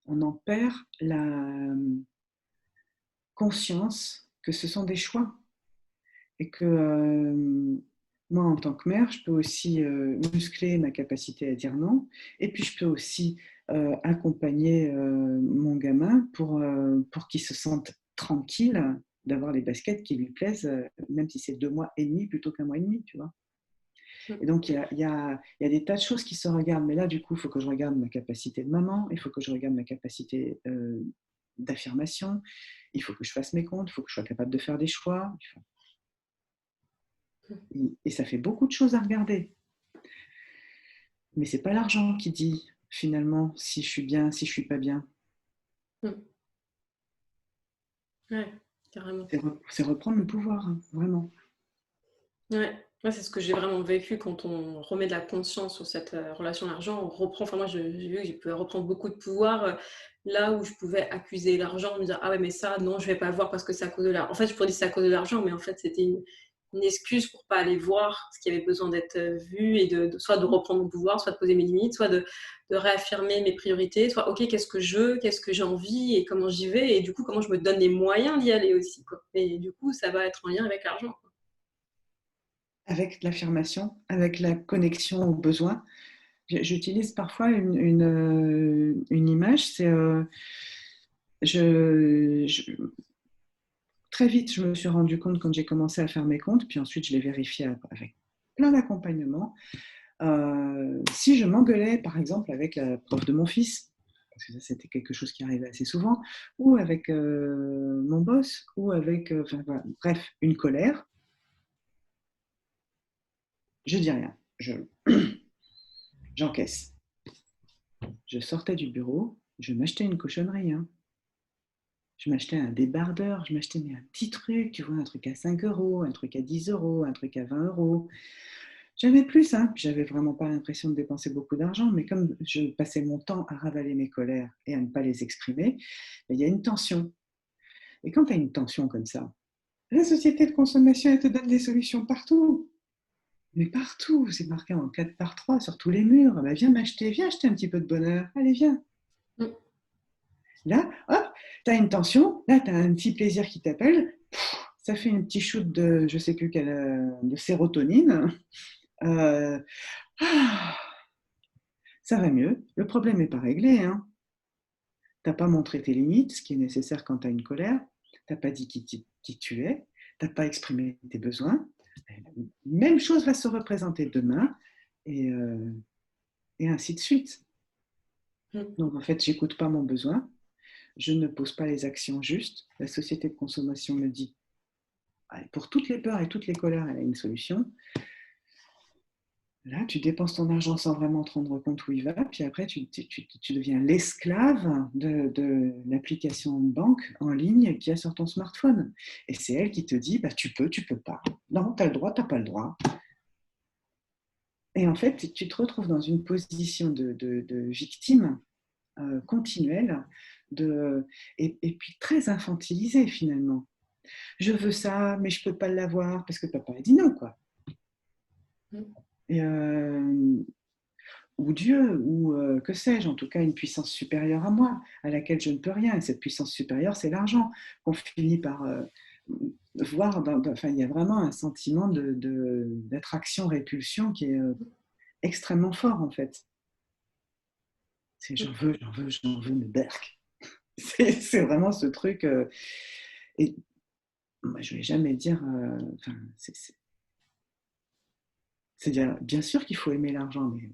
en perd la conscience que ce sont des choix et que moi, en tant que mère, je peux aussi muscler ma capacité à dire non et puis je peux aussi accompagner mon gamin pour qu'il se sente tranquille d'avoir les baskets qui lui plaisent, même si c'est 2 mois et demi plutôt qu'un mois et demi, tu vois. Et donc, il y a des tas de choses qui se regardent. Mais là, du coup, il faut que je regarde ma capacité de maman, il faut que je regarde ma capacité d'affirmation, il faut que je fasse mes comptes, il faut que je sois capable de faire des choix. Et ça fait beaucoup de choses à regarder. Mais c'est pas l'argent qui dit, finalement, si je suis bien, si je suis pas bien. Mm. Ouais, carrément. C'est reprendre le pouvoir, hein, vraiment. Ouais. Ouais, c'est ce que j'ai vraiment vécu quand on remet de la conscience sur cette relation à l'argent. On reprend, enfin moi j'ai vu que je pouvais reprendre beaucoup de pouvoir là où je pouvais accuser l'argent, me dire ah ouais mais ça non je vais pas le voir parce que c'est à cause de l'argent. En fait je pourrais dire c'est à cause de l'argent, mais en fait c'était une excuse pour pas aller voir ce qui avait besoin d'être vu et soit de reprendre mon pouvoir, soit de poser mes limites, soit de réaffirmer mes priorités, soit ok qu'est-ce que je veux, qu'est-ce que j'ai envie et comment j'y vais et du coup comment je me donne les moyens d'y aller aussi quoi. Et du coup ça va être en lien avec l'argent. Avec l'affirmation, avec la connexion aux besoins. J'utilise parfois une image, c'est je, très vite, je me suis rendu compte quand j'ai commencé à faire mes comptes, puis ensuite je l'ai vérifié avec plein d'accompagnement. Si je m'engueulais, par exemple, avec la prof de mon fils, parce que ça c'était quelque chose qui arrivait assez souvent, ou avec mon boss, ou avec, enfin, voilà, bref, une colère, je dis rien, j'encaisse. Je sortais du bureau, je m'achetais une cochonnerie, hein. Je m'achetais un débardeur, je m'achetais un petit truc, tu vois, un truc à 5 euros, un truc à 10 euros, un truc à 20 euros. J'avais plus, hein. J'avais vraiment pas l'impression de dépenser beaucoup d'argent, mais comme je passais mon temps à ravaler mes colères et à ne pas les exprimer, il y a une tension. Et quand tu as une tension comme ça, la société de consommation, elle te donne des solutions partout. Mais partout, c'est marqué en 4 par 3 sur tous les murs. Bah, viens acheter un petit peu de bonheur. Allez, viens. Mm. Là, hop, tu as une tension, là, tu as un petit plaisir qui t'appelle, ça fait un petit shoot de, je sais plus quelle, de sérotonine. Euh, ah, ça va mieux. Le problème n'est pas réglé. Hein. Tu n'as pas montré tes limites, ce qui est nécessaire quand tu as une colère. Tu n'as pas dit qui tu es. Tu n'as pas exprimé tes besoins. Même chose va se représenter demain et, et ainsi de suite. Mm. Donc en fait, j'écoute pas mon besoin. Je ne pose pas les actions justes. La société de consommation me dit pour toutes les peurs et toutes les colères, elle a une solution. Là, tu dépenses ton argent sans vraiment te rendre compte où il va, puis après, tu deviens l'esclave de l'application banque en ligne qu'il y a sur ton smartphone. Et c'est elle qui te dit, bah, tu peux pas. Non, tu as le droit, tu n'as pas le droit. Et en fait, tu te retrouves dans une position de victime continuelle et puis très infantilisée finalement. Je veux ça, mais je ne peux pas l'avoir parce que papa a dit non, quoi. Mm. Et, ou Dieu, ou que sais-je, en tout cas une puissance supérieure à moi, à laquelle je ne peux rien. Et cette puissance supérieure, c'est l'argent, qu'on finit par voir. Enfin, il y a vraiment un sentiment d'attraction-répulsion qui est extrêmement fort, en fait. C'est j'en veux, me berk. C'est vraiment ce truc. Et moi, je ne vais jamais dire. Enfin, c'est-à-dire, bien sûr qu'il faut aimer l'argent, mais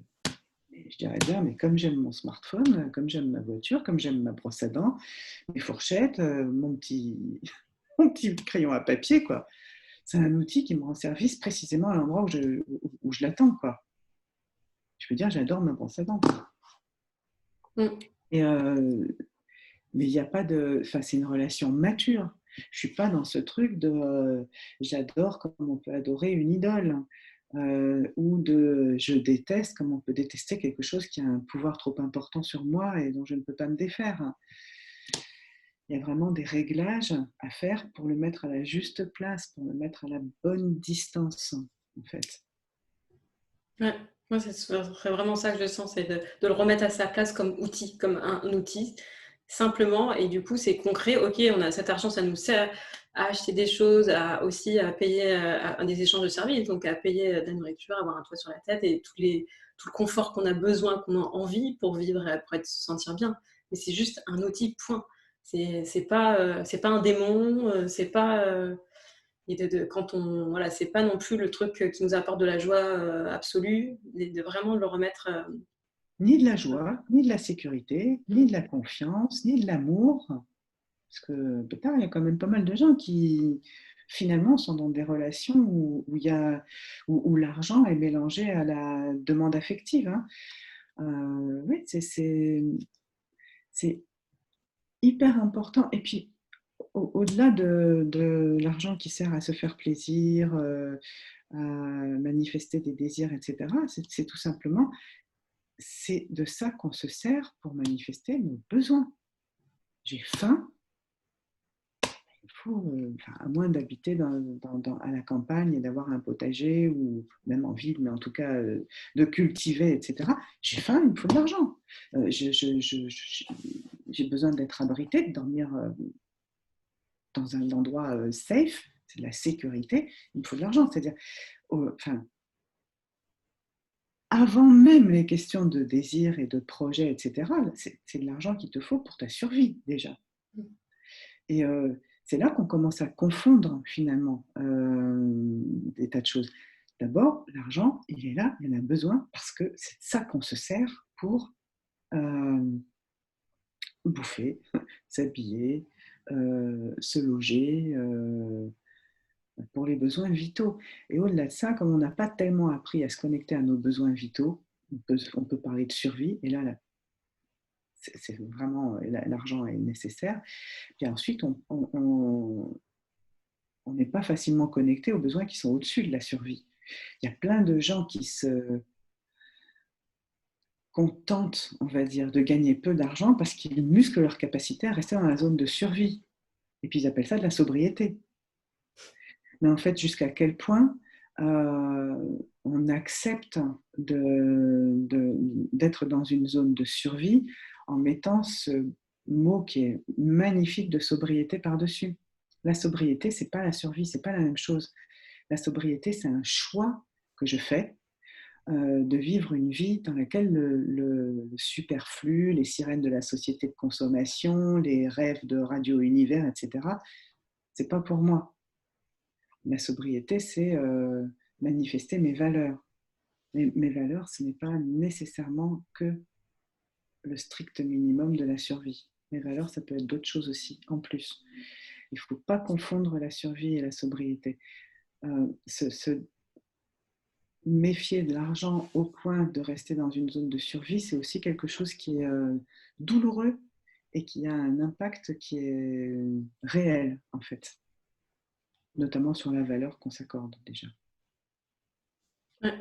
je dirais bien, mais comme j'aime mon smartphone, comme j'aime ma voiture, comme j'aime ma brosse à dents, mes fourchettes, mon petit crayon à papier, quoi. C'est un outil qui me rend service précisément à l'endroit où je l'attends, quoi. Je veux dire, j'adore ma brosse à dents. Mm. Et, mais il n'y a pas de... Enfin, c'est une relation mature. Je ne suis pas dans ce truc de j'adore comme on peut adorer une idole. Ou de je déteste comme on peut détester quelque chose qui a un pouvoir trop important sur moi et dont je ne peux pas me défaire. Il y a vraiment des réglages à faire pour le mettre à la juste place, pour le mettre à la bonne distance, en fait. Ouais. Moi, ce serait vraiment ça que je sens, c'est de le remettre à sa place comme outil, comme un outil, simplement. Et du coup, c'est concret. Ok, on a cet argent, ça nous sert à acheter des choses, aussi à payer des échanges de services, donc à payer de la nourriture, avoir un toit sur la tête et tout le confort qu'on a besoin, qu'on a envie pour vivre, pour se sentir bien. Mais c'est juste un outil, point. C'est pas un démon, c'est pas. Et quand on, voilà, c'est pas non plus le truc qui nous apporte de la joie absolue, de vraiment le remettre. Ni de la joie, ni de la sécurité, ni de la confiance, ni de l'amour. Parce que peut-être il y a quand même pas mal de gens qui finalement sont dans des relations où l'argent est mélangé à la demande affective. Hein. Oui, c'est hyper important. Et puis, au-delà de l'argent qui sert à se faire plaisir, à manifester des désirs, etc., c'est tout simplement, c'est de ça qu'on se sert pour manifester nos besoins. J'ai faim, il faut, enfin, à moins d'habiter à la campagne et d'avoir un potager ou même en ville, mais en tout cas de cultiver, etc. J'ai faim, il me faut de l'argent. J'ai besoin d'être abrité, de dormir dans un endroit safe, c'est de la sécurité, il me faut de l'argent. C'est-à-dire, enfin, avant même les questions de désir et de projet, etc., c'est de l'argent qu'il te faut pour ta survie déjà. Et c'est là qu'on commence à confondre finalement des tas de choses. D'abord, l'argent, il est là, il en a besoin parce que c'est de ça qu'on se sert pour euh, bouffer, s'habiller, se loger, pour les besoins vitaux. Et au-delà de ça, comme on n'a pas tellement appris à se connecter à nos besoins vitaux, on peut parler de survie, et là c'est vraiment, l'argent est nécessaire. Puis ensuite, on n'est pas facilement connecté aux besoins qui sont au-dessus de la survie. Il y a plein de gens qui se contentent, on va dire, de gagner peu d'argent parce qu'ils musclent leur capacité à rester dans la zone de survie. Et puis ils appellent ça de la sobriété. Mais en fait, jusqu'à quel point on accepte d'être dans une zone de survie en mettant ce mot qui est magnifique de sobriété par-dessus. La sobriété, c'est pas la survie, c'est pas la même chose. La sobriété, c'est un choix que je fais de vivre une vie dans laquelle le superflu, les sirènes de la société de consommation, les rêves de Radio Univers, etc., c'est pas pour moi. La sobriété, c'est manifester mes valeurs. Mes valeurs, ce n'est pas nécessairement que le strict minimum de la survie. Mes valeurs, ça peut être d'autres choses aussi, en plus. Il ne faut pas confondre la survie et la sobriété. Ce méfier de l'argent au point de rester dans une zone de survie, c'est aussi quelque chose qui est douloureux et qui a un impact qui est réel, en fait, notamment sur la valeur qu'on s'accorde déjà. Ouais.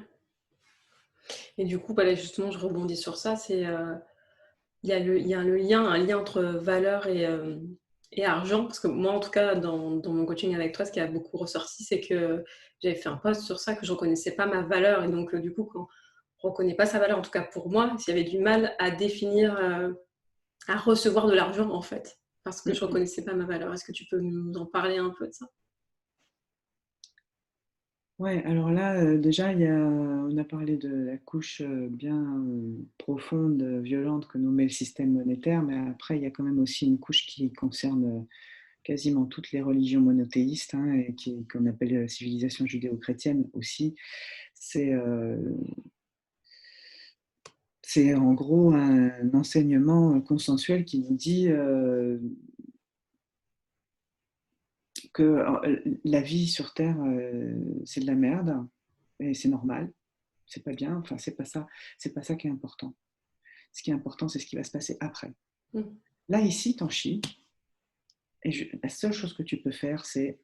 Et du coup, bah là, justement, je rebondis sur ça. Il y a un lien entre valeur et argent. Parce que moi, en tout cas, dans mon coaching avec toi, ce qui a beaucoup ressorti, c'est que j'avais fait un post sur ça, que je ne reconnaissais pas ma valeur. Et donc, du coup, quand on ne reconnaît pas sa valeur, en tout cas pour moi, j'avais du mal à définir, à recevoir de l'argent, en fait, parce que je ne reconnaissais pas ma valeur. Est-ce que tu peux nous en parler un peu de ça? Ouais, alors là, déjà, on a parlé de la couche bien profonde, violente que nous met le système monétaire, mais après, il y a quand même aussi une couche qui concerne quasiment toutes les religions monothéistes, hein, et qu'on appelle la civilisation judéo-chrétienne aussi. C'est c'est en gros un enseignement consensuel qui nous dit que la vie sur Terre, c'est de la merde, et c'est normal, c'est pas bien, enfin, c'est pas ça qui est important. Ce qui est important, c'est ce qui va se passer après. Mmh. Là, ici, t'en chies, et la seule chose que tu peux faire, c'est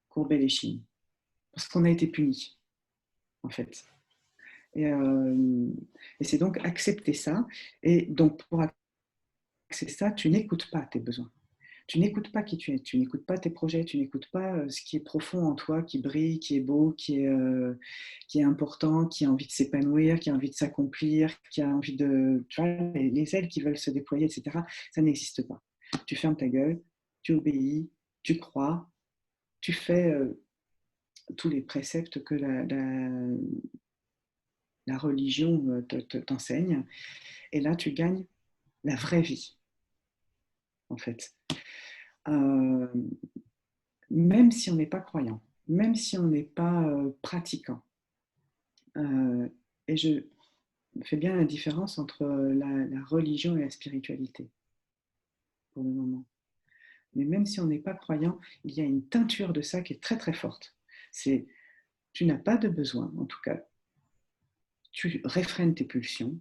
courber les chines. Parce qu'on a été punis, en fait. Et, euh, et c'est donc accepter ça. Et donc, pour accepter ça, tu n'écoutes pas tes besoins. Tu n'écoutes pas qui tu es, tu n'écoutes pas tes projets, tu n'écoutes pas ce qui est profond en toi, qui brille, qui est beau, qui est important, qui a envie de s'épanouir, qui a envie de s'accomplir, qui a envie de... Tu vois, les ailes qui veulent se déployer, etc. Ça n'existe pas. Tu fermes ta gueule, tu obéis, tu crois, tu fais tous les préceptes que la religion t'enseigne, et là, tu gagnes la vraie vie, en fait. Euh, Même si on n'est pas croyant, même si on n'est pas pratiquant. Et je fais bien la différence entre la religion et la spiritualité, pour le moment. Mais même si on n'est pas croyant, il y a une teinture de ça qui est très très forte. C'est, tu n'as pas de besoin, en tout cas, tu réfrènes tes pulsions,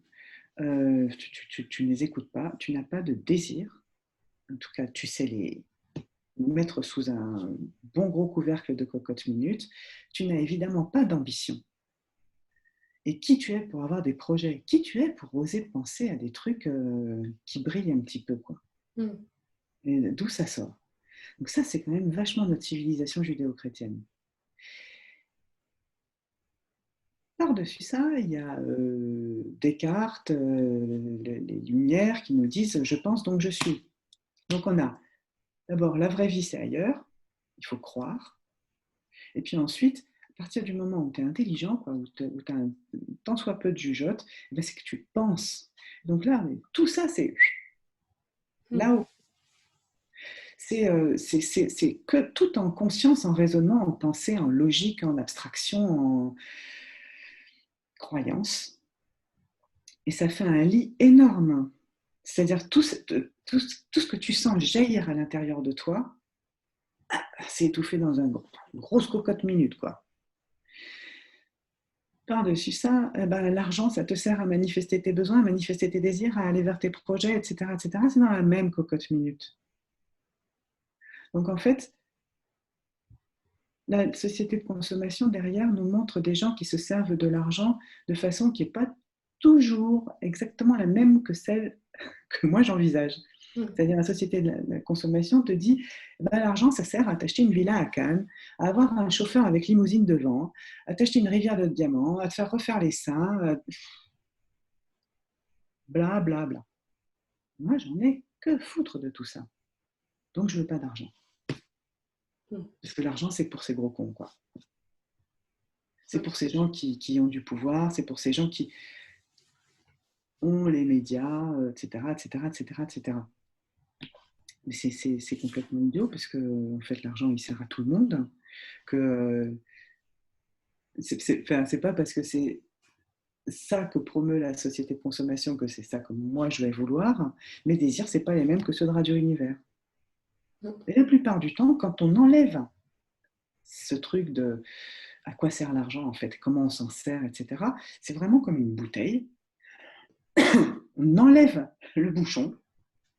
tu ne les écoutes pas, tu n'as pas de désir, en tout cas, tu sais les mettre sous un bon gros couvercle de cocotte minute, tu n'as évidemment pas d'ambition. Et qui tu es pour avoir des projets? Qui tu es pour oser penser à des trucs qui brillent un petit peu, quoi. Mmh. Et d'où ça sort? Donc ça, c'est quand même vachement notre civilisation judéo-chrétienne. Par-dessus ça, il y a Descartes, les Lumières qui nous disent «je pense donc je suis». Donc on a d'abord la vraie vie, c'est ailleurs, il faut croire. Et puis ensuite, à partir du moment où tu es intelligent, quoi, où tu as un tant soit peu de jugeote, ben c'est que tu penses. Donc là, tout ça, c'est Mmh. là-haut. C'est que tout en conscience, en raisonnement, en pensée, en logique, en abstraction, en croyance. Et ça fait un lit énorme. C'est-à-dire tout ce que tu sens jaillir à l'intérieur de toi, c'est étouffé dans une grosse cocotte minute, quoi. Par-dessus ça, ben, l'argent, ça te sert à manifester tes besoins, à manifester tes désirs, à aller vers tes projets, etc., etc. C'est dans la même cocotte minute. Donc en fait, la société de consommation derrière nous montre des gens qui se servent de l'argent de façon qui n'est pas toujours exactement la même que celle que moi j'envisage. Mmh. C'est-à-dire la société de la consommation te dit ben, l'argent ça sert à t'acheter une villa à Cannes, à avoir un chauffeur avec limousine devant, à t'acheter une rivière de diamants, à te faire refaire les seins, bla bla bla. Moi j'en ai que foutre de tout ça. Donc je veux pas d'argent. Mmh. Parce que l'argent c'est pour ces gros cons, quoi. C'est Ouais. pour ces gens qui ont du pouvoir, c'est pour ces gens qui ont les médias, etc., etc., etc., etc. Mais c'est complètement idiot parce que en fait, l'argent, il sert à tout le monde. Que enfin, c'est pas parce que c'est ça que promeut la société de consommation que c'est ça que moi je vais vouloir. Mes désirs, c'est pas les mêmes que ceux de Radio Univers. Mmh. Et la plupart du temps, quand on enlève ce truc de à quoi sert l'argent en fait, comment on s'en sert, etc. C'est vraiment comme une bouteille. On enlève le bouchon,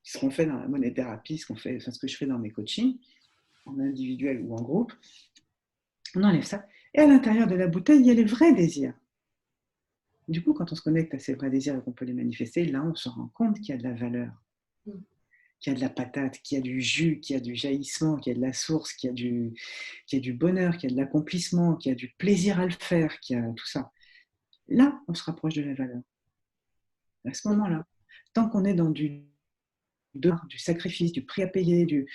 ce qu'on fait dans la monéthérapie, ce que je fais dans mes coachings, en individuel ou en groupe. On enlève ça. Et à l'intérieur de la bouteille, il y a les vrais désirs. Du coup, quand on se connecte à ces vrais désirs et qu'on peut les manifester, là, on se rend compte qu'il y a de la valeur, qu'il y a de la patate, qu'il y a du jus, qu'il y a du jaillissement, qu'il y a de la source, qu'il y a du bonheur, qu'il y a de l'accomplissement, qu'il y a du plaisir à le faire, qu'il y a tout ça. Là, on se rapproche de la valeur. À ce moment-là, tant qu'on est dans du sacrifice, du prix à payer,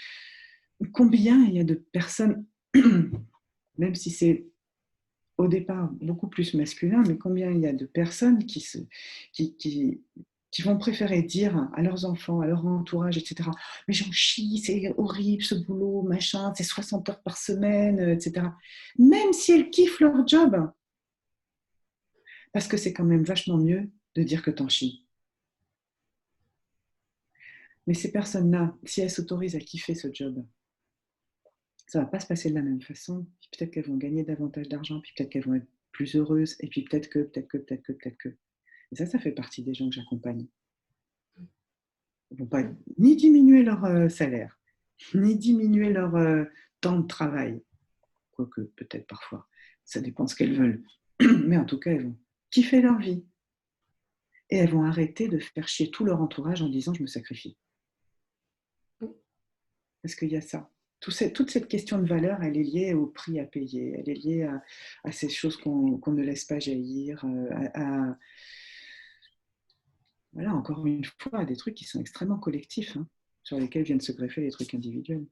combien il y a de personnes, même si c'est au départ beaucoup plus masculin, mais combien il y a de personnes qui vont préférer dire à leurs enfants, à leur entourage, etc. Mais j'en chie, c'est horrible ce boulot, machin, c'est 60 heures par semaine, etc. Même si elles kiffent leur job, parce que c'est quand même vachement mieux de dire que t'en chies. Mais ces personnes-là, si elles s'autorisent à kiffer ce job, ça ne va pas se passer de la même façon. Puis peut-être qu'elles vont gagner davantage d'argent, puis peut-être qu'elles vont être plus heureuses, et puis peut-être que. Et ça fait partie des gens que j'accompagne. Ils ne vont pas ni diminuer leur salaire, ni diminuer leur temps de travail. Quoique, peut-être parfois. Ça dépend de ce qu'elles veulent. Mais en tout cas, elles vont kiffer leur vie. Et elles vont arrêter de faire chier tout leur entourage en disant « je me sacrifie ». Parce qu'il y a ça. Toute cette question de valeur, elle est liée au prix à payer, elle est liée à ces choses qu'on ne laisse pas jaillir, voilà, encore une fois, à des trucs qui sont extrêmement collectifs, hein, sur lesquels viennent se greffer les trucs individuels.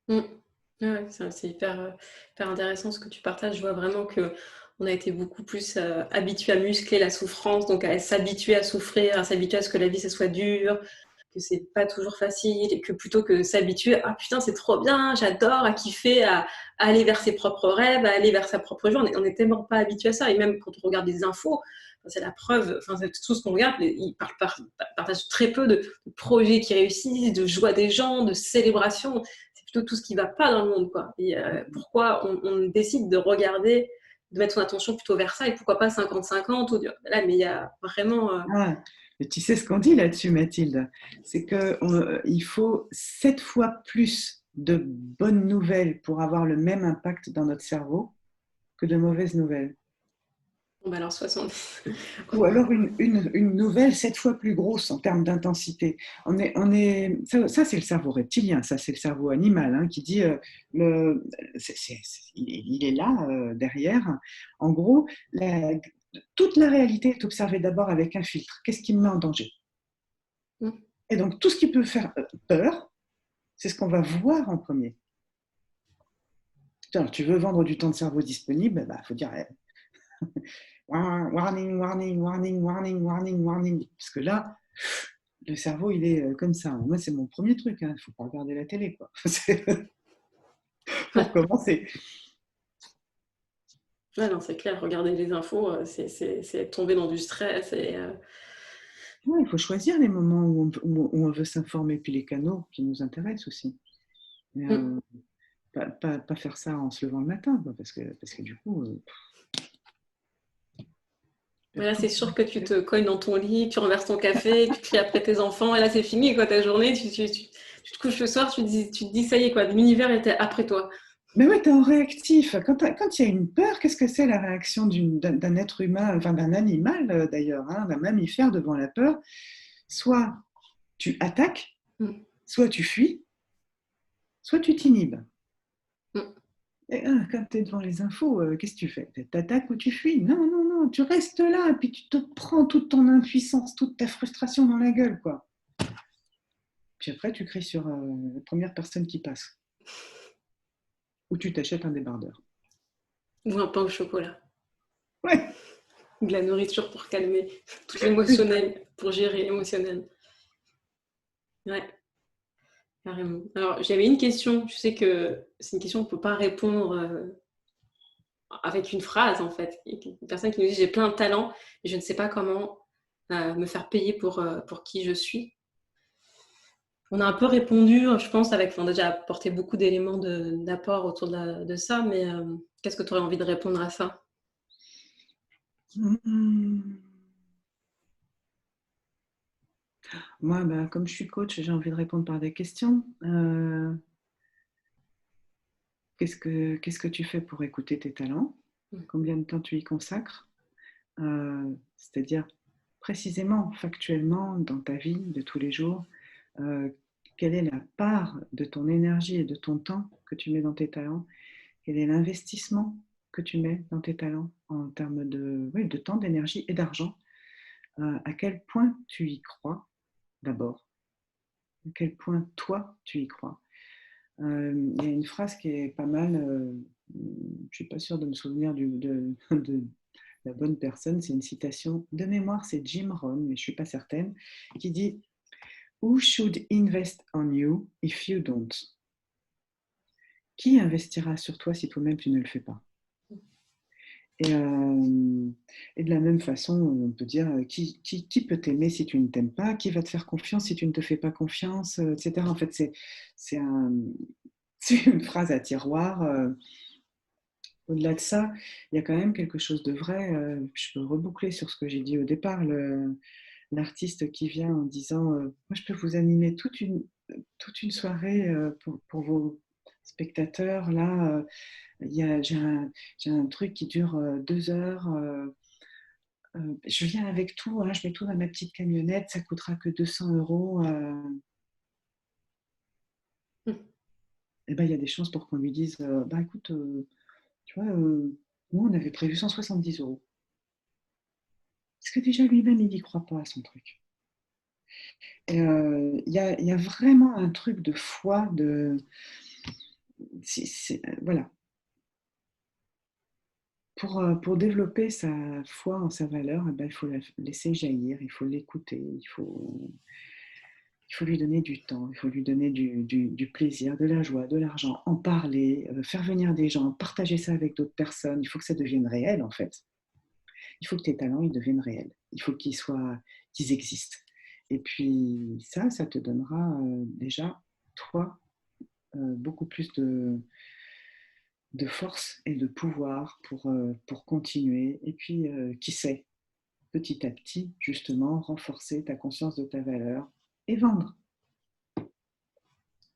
Ouais, c'est hyper intéressant ce que tu partages. Je vois vraiment qu'on a été beaucoup plus habitué à muscler la souffrance, donc à s'habituer à souffrir, à s'habituer à ce que la vie, ça soit dur, que c'est pas toujours facile, et que plutôt que s'habituer, ah putain, c'est trop bien, j'adore, à kiffer, à aller vers ses propres rêves, à aller vers sa propre vie. On est tellement pas habitué à ça. Et même quand on regarde les infos, c'est la preuve, c'est tout ce qu'on regarde, ils partagent très peu de projets qui réussissent, de joie des gens, de célébration. C'est plutôt tout ce qui va pas dans le monde, quoi. Et pourquoi on décide de regarder, de mettre son attention plutôt vers ça, et pourquoi pas 50-50 ou là, mais il y a vraiment tu sais ce qu'on dit là-dessus, Mathilde, c'est qu'il faut 7 fois plus de bonnes nouvelles pour avoir le même impact dans notre cerveau que de mauvaises nouvelles. Bon, bah alors 70. Ou alors une nouvelle 7 fois plus grosse en termes d'intensité. Ça, c'est le cerveau reptilien, ça c'est le cerveau animal hein, qui dit, il est là derrière. En gros, toute la réalité est observée d'abord avec un filtre. Qu'est-ce qui me met en danger? Et donc tout ce qui peut faire peur, c'est ce qu'on va voir en premier. Alors, tu veux vendre du temps de cerveau disponible, il faut dire warning, warning, warning, warning, warning, warning. Parce que là, le cerveau, il est comme ça. Moi, c'est mon premier truc. Il ne faut pas regarder la télé, quoi. Pour commencer. Ouais, non, c'est clair. Regarder les infos, c'est tomber dans du stress. Ouais, il faut choisir les moments où on veut s'informer, puis les canaux qui nous intéressent aussi. Mais, pas faire ça en se levant le matin, quoi, parce que du coup... Voilà, c'est sûr que tu te cognes dans ton lit, tu renverses ton café, tu cries après tes enfants, et là c'est fini, quoi, ta journée, tu te couches le soir, tu te dis ça y est, quoi, l'univers était après toi. Mais ouais, t'es en réactif. Quand il y a une peur, qu'est-ce que c'est la réaction d'un être humain, enfin d'un animal d'ailleurs, hein, d'un mammifère devant la peur? Soit tu attaques, soit tu fuis, soit tu t'inhibes. Et, quand tu es devant les infos, qu'est-ce que tu fais? Tu attaques ou tu fuis? Non, non, non, tu restes là, et puis tu te prends toute ton impuissance, toute ta frustration dans la gueule, quoi. Puis après, tu cries sur la première personne qui passe. Ou tu t'achètes un débardeur. Ou un pain au chocolat. Ouais. Ou de la nourriture pour calmer, tout l'émotionnel, pour gérer l'émotionnel. Ouais, carrément. Alors, j'avais une question, je sais que c'est une question qu'on ne peut pas répondre avec une phrase, en fait. Une personne qui nous dit « j'ai plein de talents, et je ne sais pas comment me faire payer pour qui je suis ». On a un peu répondu, je pense, on a déjà apporté beaucoup d'éléments d'apport autour de ça, mais Qu'est-ce que tu aurais envie de répondre à ça? Mmh. Moi, bah, comme je suis coach, j'ai envie de répondre par des questions. Qu'est-ce que tu fais pour écouter tes talents? Mmh. Combien de temps tu y consacres? C'est-à-dire précisément, factuellement, dans ta vie de tous les jours, euh, quelle est la part de ton énergie et de ton temps que tu mets dans tes talents? Quel est l'investissement que tu mets dans tes talents en termes de, oui, de temps, d'énergie et d'argent? À quel point tu y crois d'abord? À quel point toi, tu y crois? Il y a une phrase qui est pas mal, je ne suis pas sûre de me souvenir de la bonne personne, c'est une citation de mémoire, c'est Jim Rohn, mais je ne suis pas certaine, qui dit Who should invest on you if you don't? Qui investira sur toi si toi-même tu ne le fais pas? Et de la même façon, on peut dire qui peut t'aimer si tu ne t'aimes pas? Qui va te faire confiance si tu ne te fais pas confiance, etc. En fait, c'est un, c'est une phrase à tiroir. Au-delà de ça, il y a quand même quelque chose de vrai. Je peux reboucler sur ce que j'ai dit au départ. L'artiste qui vient en disant Moi, je peux vous animer toute une soirée pour vos spectateurs. Là, j'ai un truc qui dure 2 heures. Je viens avec tout, hein, je mets tout dans ma petite camionnette, ça coûtera que 200 euros. Et ben, il y a des chances pour qu'on lui dise Bah écoute, tu vois, nous, on avait prévu 170 euros. Parce que déjà lui-même, il n'y croit pas à son truc. Il y a vraiment un truc de foi, voilà. Pour développer sa foi en sa valeur, eh ben, il faut la laisser jaillir, il faut l'écouter, il faut lui donner du temps, il faut lui donner du plaisir, de la joie, de l'argent, en parler, faire venir des gens, partager ça avec d'autres personnes. Il faut que ça devienne réel, en fait. Il faut que tes talents, ils deviennent réels. Il faut qu'ils existent. Et puis ça te donnera déjà, toi, beaucoup plus de force et de pouvoir pour continuer. Et puis, qui sait, petit à petit, justement, renforcer ta conscience de ta valeur et vendre.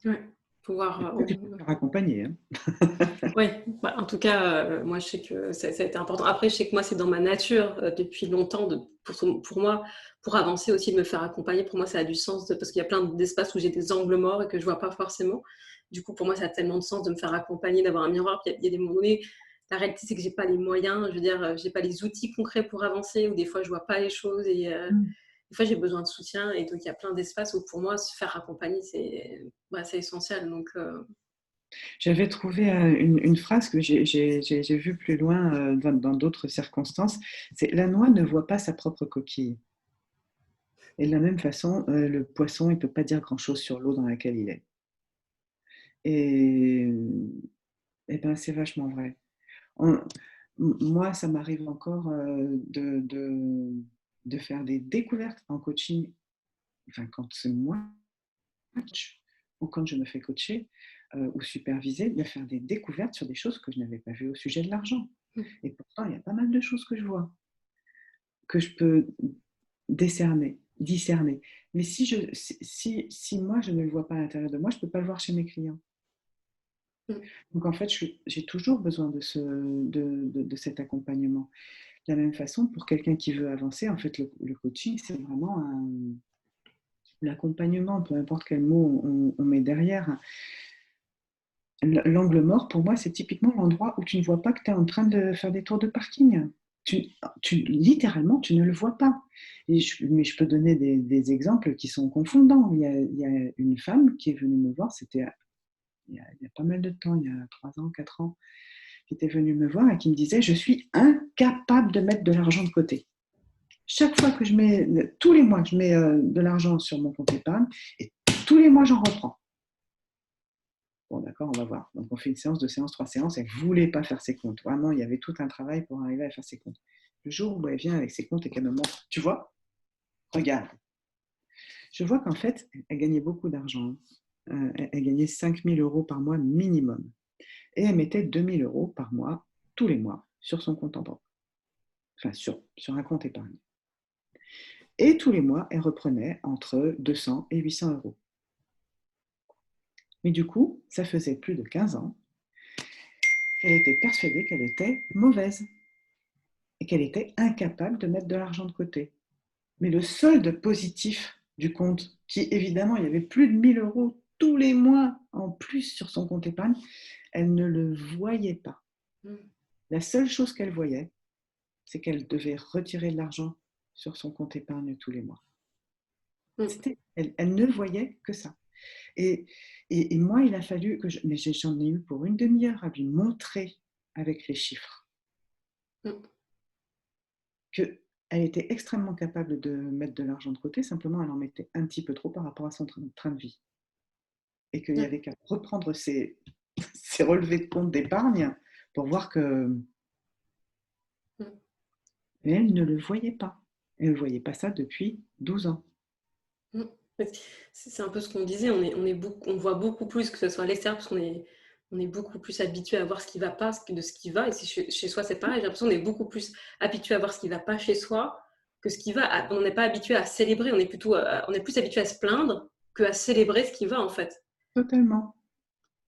Ouais, pouvoir. Et toi, tu peux te faire accompagner. Hein. Oui, bah, en tout cas, moi, je sais que ça a été important. Après, je sais que moi, c'est dans ma nature depuis longtemps, pour moi, pour avancer aussi, de me faire accompagner. Pour moi, ça a du sens parce qu'il y a plein d'espaces où j'ai des angles morts et que je ne vois pas forcément. Du coup, pour moi, ça a tellement de sens de me faire accompagner, d'avoir un miroir. Puis il y a des moments donnés, la réalité, c'est que je n'ai pas les moyens, je veux dire, je n'ai pas les outils concrets pour avancer, ou des fois, je ne vois pas les choses et des fois, j'ai besoin de soutien. Et donc, il y a plein d'espaces où, pour moi, se faire accompagner, c'est essentiel. Donc, J'avais trouvé une phrase que j'ai vue plus loin dans d'autres circonstances. C'est la noix ne voit pas sa propre coquille. Et de la même façon, le poisson, il ne peut pas dire grand-chose sur l'eau dans laquelle il est. Et, et ben, c'est vachement vrai. On- Moi, ça m'arrive encore de faire des découvertes en coaching, enfin, quand c'est moi coach, ou quand je me fais coacher ou superviser, de faire des découvertes sur des choses que je n'avais pas vues au sujet de l'argent. Et pourtant, il y a pas mal de choses que je vois, que je peux discerner. Mais si moi, je ne le vois pas à l'intérieur de moi, je ne peux pas le voir chez mes clients. Donc, en fait, j'ai toujours besoin de cet accompagnement. De la même façon, pour quelqu'un qui veut avancer, en fait, le coaching, c'est vraiment l'accompagnement, peu importe quel mot on met derrière. L'angle mort, pour moi, c'est typiquement l'endroit où tu ne vois pas que tu es en train de faire des tours de parking. Littéralement, tu ne le vois pas. Mais je peux donner des exemples qui sont confondants. Il y a une femme qui est venue me voir, c'était il y a pas mal de temps, il y a 3 ans, 4 ans, qui était venue me voir et qui me disait, je suis incapable de mettre de l'argent de côté. Chaque fois que tous les mois, je mets de l'argent sur mon compte épargne et tous les mois, j'en reprends. Bon, d'accord, on va voir. Donc, on fait une séance, 2 séances, 3 séances. Elle ne voulait pas faire ses comptes. Vraiment, il y avait tout un travail pour arriver à faire ses comptes. Le jour où elle vient avec ses comptes et qu'elle me montre, tu vois, regarde. Je vois qu'en fait, elle gagnait beaucoup d'argent. Elle gagnait 5 000 euros par mois minimum. Et elle mettait 2 000 euros par mois tous les mois sur son compte en banque, enfin sur un compte épargne. Et tous les mois, elle reprenait entre 200 et 800 euros. Mais du coup, ça faisait plus de 15 ans qu'elle était persuadée qu'elle était mauvaise et qu'elle était incapable de mettre de l'argent de côté. Mais le solde positif du compte, qui évidemment, il y avait plus de 1000 euros tous les mois en plus sur son compte épargne, elle ne le voyait pas. La seule chose qu'elle voyait, c'est qu'elle devait retirer de l'argent sur son compte épargne tous les mois. Elle ne voyait que ça. Et moi, il a fallu que mais j'en ai eu pour une demi-heure à lui montrer avec les chiffres qu'elle était extrêmement capable de mettre de l'argent de côté, simplement elle en mettait un petit peu trop par rapport à son train de vie. Et qu'il n'y avait qu'à reprendre ses relevés de compte d'épargne pour voir que... Mais elle ne le voyait pas. Elle ne voyait pas ça depuis 12 ans. C'est un peu ce qu'on disait, on voit beaucoup plus, que ce soit à l'extérieur, parce qu'on est beaucoup plus habitué à voir ce qui ne va pas de ce qui va. Et chez soi, c'est pareil. J'ai l'impression qu'on est beaucoup plus habitué à voir ce qui ne va pas chez soi que ce qui va. On n'est pas habitué à célébrer, on est plus habitué à se plaindre qu'à célébrer ce qui va, en fait. Totalement.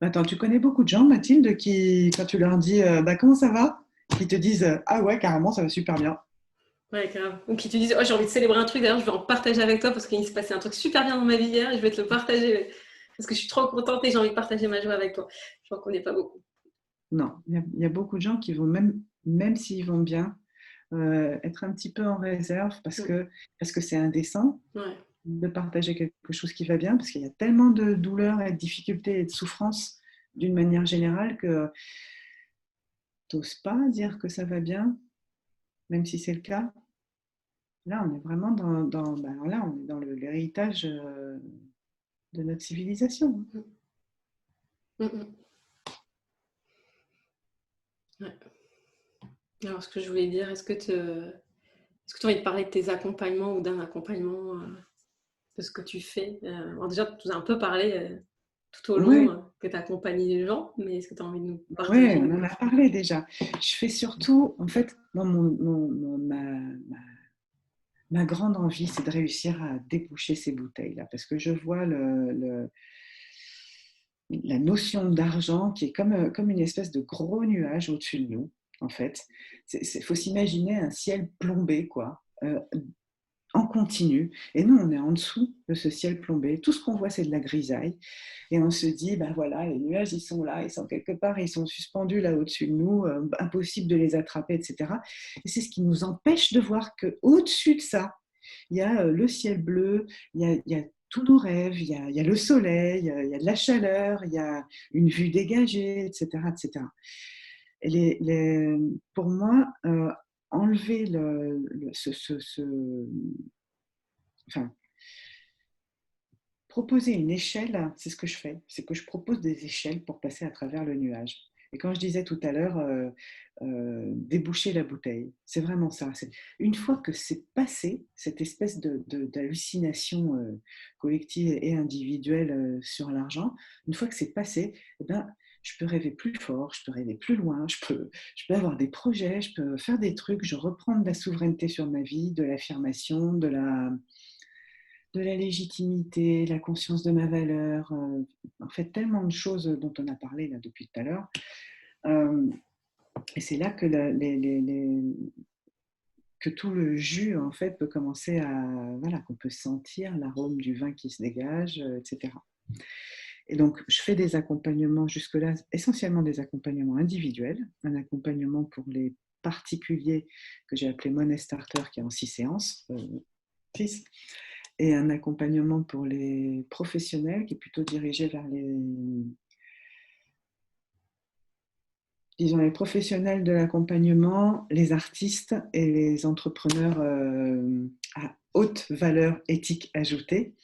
Attends, tu connais beaucoup de gens, Mathilde, qui, quand tu leur dis comment ça va, qui te disent ah ouais, carrément, ça va super bien. Ouais, grave. Ou qui te disent, oh, j'ai envie de célébrer un truc, d'ailleurs, je vais en partager avec toi parce qu'il se passait un truc super bien dans ma vie hier et je vais te le partager parce que je suis trop contente et j'ai envie de partager ma joie avec toi. Je n'en connais pas beaucoup. Non, il y a beaucoup de gens qui vont, même s'ils vont bien, être un petit peu en réserve parce que c'est indécent Ouais. de partager quelque chose qui va bien, parce qu'il y a tellement de douleurs et de difficultés et de souffrances d'une manière générale que tu n'oses pas dire que ça va bien, même si c'est le cas. Là, on est vraiment là, on est dans l'héritage de notre civilisation. Ouais. Alors, ce que je voulais dire, est-ce que tu as envie de parler de tes accompagnements ou d'un accompagnement, de ce que tu fais alors déjà, tu nous as un peu parlé tout au long Ouais, que tu accompagnes les gens, mais est-ce que tu as envie de nous ouais, partager on en a parlé déjà. Je fais surtout, en fait, moi, ma grande envie, c'est de réussir à déboucher ces bouteilles-là, parce que je vois la notion d'argent qui est comme une espèce de gros nuage au-dessus de nous, en fait. Il faut s'imaginer un ciel plombé, quoi, en continu. Et nous, on est en dessous de ce ciel plombé. Tout ce qu'on voit, c'est de la grisaille. Et on se dit, ben voilà, les nuages, ils sont là, ils sont quelque part, ils sont suspendus là au-dessus de nous, impossible de les attraper, etc. Et c'est ce qui nous empêche de voir qu'au-dessus de ça, il y a le ciel bleu, il y a tous nos rêves, il y a le soleil, il y a de la chaleur, il y a une vue dégagée, etc. etc. Et pour moi, enlever enfin, proposer une échelle, c'est ce que je fais, c'est que je propose des échelles pour passer à travers le nuage. Et quand je disais tout à l'heure, déboucher la bouteille, c'est vraiment ça. Une fois que c'est passé, cette espèce d'hallucination collective et individuelle sur l'argent, une fois que c'est passé, eh ben, je peux rêver plus fort, je peux rêver plus loin, je peux avoir des projets, je peux faire des trucs, je reprends de la souveraineté sur ma vie, de l'affirmation, de la légitimité, la conscience de ma valeur, en fait tellement de choses dont on a parlé là depuis tout à l'heure. Et c'est là que, que tout le jus en fait peut commencer voilà, qu'on peut sentir l'arôme du vin qui se dégage, etc. Et donc je fais des accompagnements jusque-là, essentiellement des accompagnements individuels, un accompagnement pour les particuliers que j'ai appelé Money Starter qui est en 6 séances, 6, et un accompagnement pour les professionnels qui est plutôt dirigé vers disons, les professionnels de l'accompagnement, les artistes et les entrepreneurs à haute valeur éthique ajoutée,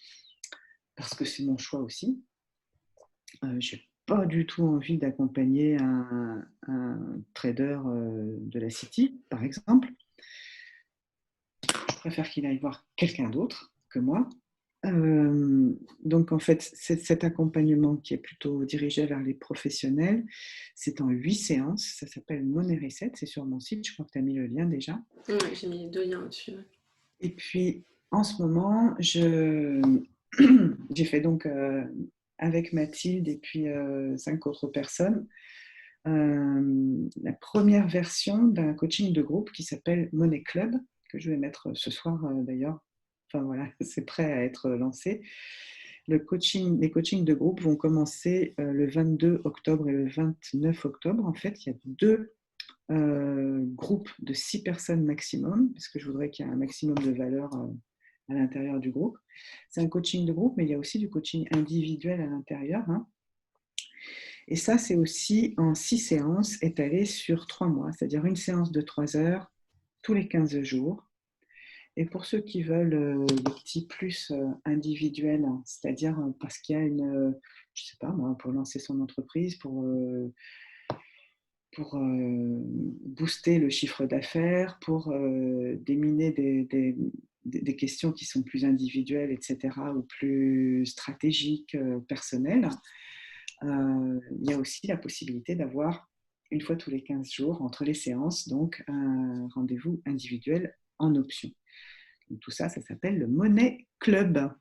parce que c'est mon choix aussi. Je n'ai pas du tout envie d'accompagner un trader de la City, par exemple. Je préfère qu'il aille voir quelqu'un d'autre que moi. Donc, en fait, cet accompagnement qui est plutôt dirigé vers les professionnels, c'est en 8 séances. Ça s'appelle Money Reset. C'est sur mon site. Je crois que tu as mis le lien déjà. Ouais, j'ai mis 2 liens au-dessus. Ouais. Et puis, en ce moment, j'ai fait donc avec Mathilde et puis 5 autres personnes la première version d'un coaching de groupe qui s'appelle Money Club, que je vais mettre ce soir d'ailleurs. Enfin voilà, c'est prêt à être lancé. Les coachings de groupe vont commencer le 22 octobre et le 29 octobre. En fait, il y a 2 groupes de 6 personnes maximum, parce que je voudrais qu'il y ait un maximum de valeur à l'intérieur du groupe. C'est un coaching de groupe, mais il y a aussi du coaching individuel à l'intérieur. Hein. Et ça, c'est aussi en 6 séances étalées sur 3 mois, c'est-à-dire une séance de 3 heures tous les 15 jours. Et pour ceux qui veulent des petits plus individuels, hein, c'est-à-dire parce qu'il y a je sais pas moi, pour lancer son entreprise, pour booster le chiffre d'affaires, pour déminer des questions qui sont plus individuelles, etc., ou plus stratégiques, personnelles, il y a aussi la possibilité d'avoir, une fois tous les 15 jours, entre les séances, donc un rendez-vous individuel en option. Donc, tout ça, ça s'appelle le Money Club.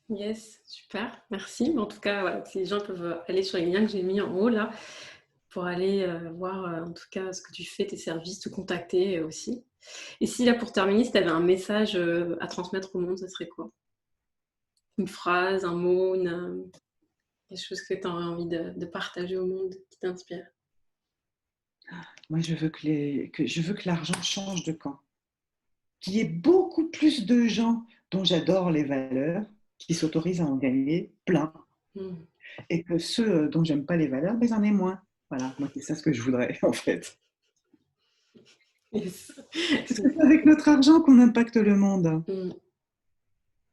Yes, super, merci. Mais en tout cas, voilà, si les gens peuvent aller sur les liens que j'ai mis en haut là, pour aller voir en tout cas ce que tu fais, tes services, te contacter aussi. Et si là, pour terminer, si tu avais un message à transmettre au monde, ce serait quoi? Une phrase, un mot, quelque chose que tu aurais envie de partager au monde qui t'inspire? Moi, je veux que l'argent change de camp. Qu'il y ait beaucoup plus de gens dont j'adore les valeurs qui s'autorisent à en gagner plein. Et que ceux dont j'aime pas les valeurs, ben, j'en ai moins. Voilà, moi, c'est ça ce que je voudrais, en fait. Yes. Parce que c'est avec notre argent qu'on impacte le monde. Mm.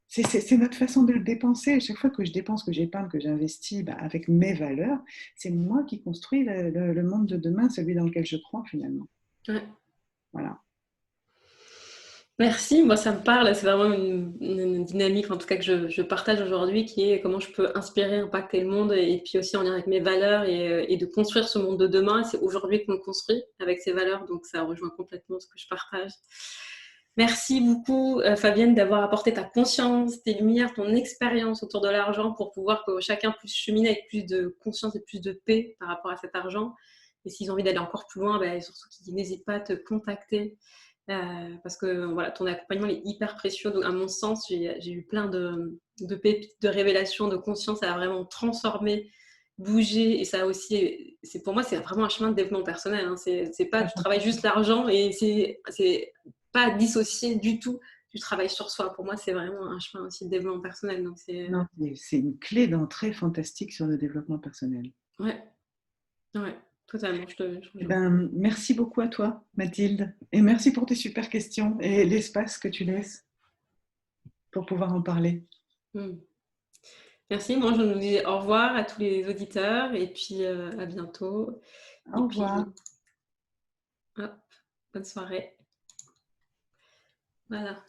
C'est notre façon de le dépenser. Chaque fois que je dépense, que j'épargne, que j'investis bah, avec mes valeurs, c'est moi qui construis le monde de demain, celui dans lequel je crois finalement. Ouais. Voilà. Merci, moi ça me parle, c'est vraiment une dynamique en tout cas que je partage aujourd'hui qui est comment je peux inspirer, impacter le monde et puis aussi en lien avec mes valeurs et de construire ce monde de demain. Et c'est aujourd'hui qu'on le construit avec ces valeurs, donc ça rejoint complètement ce que je partage. Merci beaucoup Fabienne d'avoir apporté ta conscience, tes lumières, ton expérience autour de l'argent pour pouvoir que chacun puisse cheminer avec plus de conscience et plus de paix par rapport à cet argent. Et s'ils ont envie d'aller encore plus loin, ben, surtout qu'ils n'hésitent pas à te contacter. Parce que voilà, ton accompagnement est hyper précieux. Donc, à mon sens, j'ai eu plein de pépites, de révélations, de conscience. Ça a vraiment transformé, bougé. Et ça aussi, pour moi, c'est vraiment un chemin de développement personnel. Hein. C'est pas, tu travailles juste l'argent et c'est pas dissocié du tout du travail sur soi. Pour moi, c'est vraiment un chemin aussi de développement personnel. Donc, Non, c'est une clé d'entrée fantastique sur le développement personnel. ouais, ouais, totalement. Je Eh rejoins. ben, merci beaucoup à toi, Mathilde. Et merci pour tes super questions et l'espace que tu laisses pour pouvoir en parler. Mm. Merci. Moi, je nous dis au revoir à tous les auditeurs et puis à bientôt. Et Au puis, revoir. hop, bonne soirée. Voilà.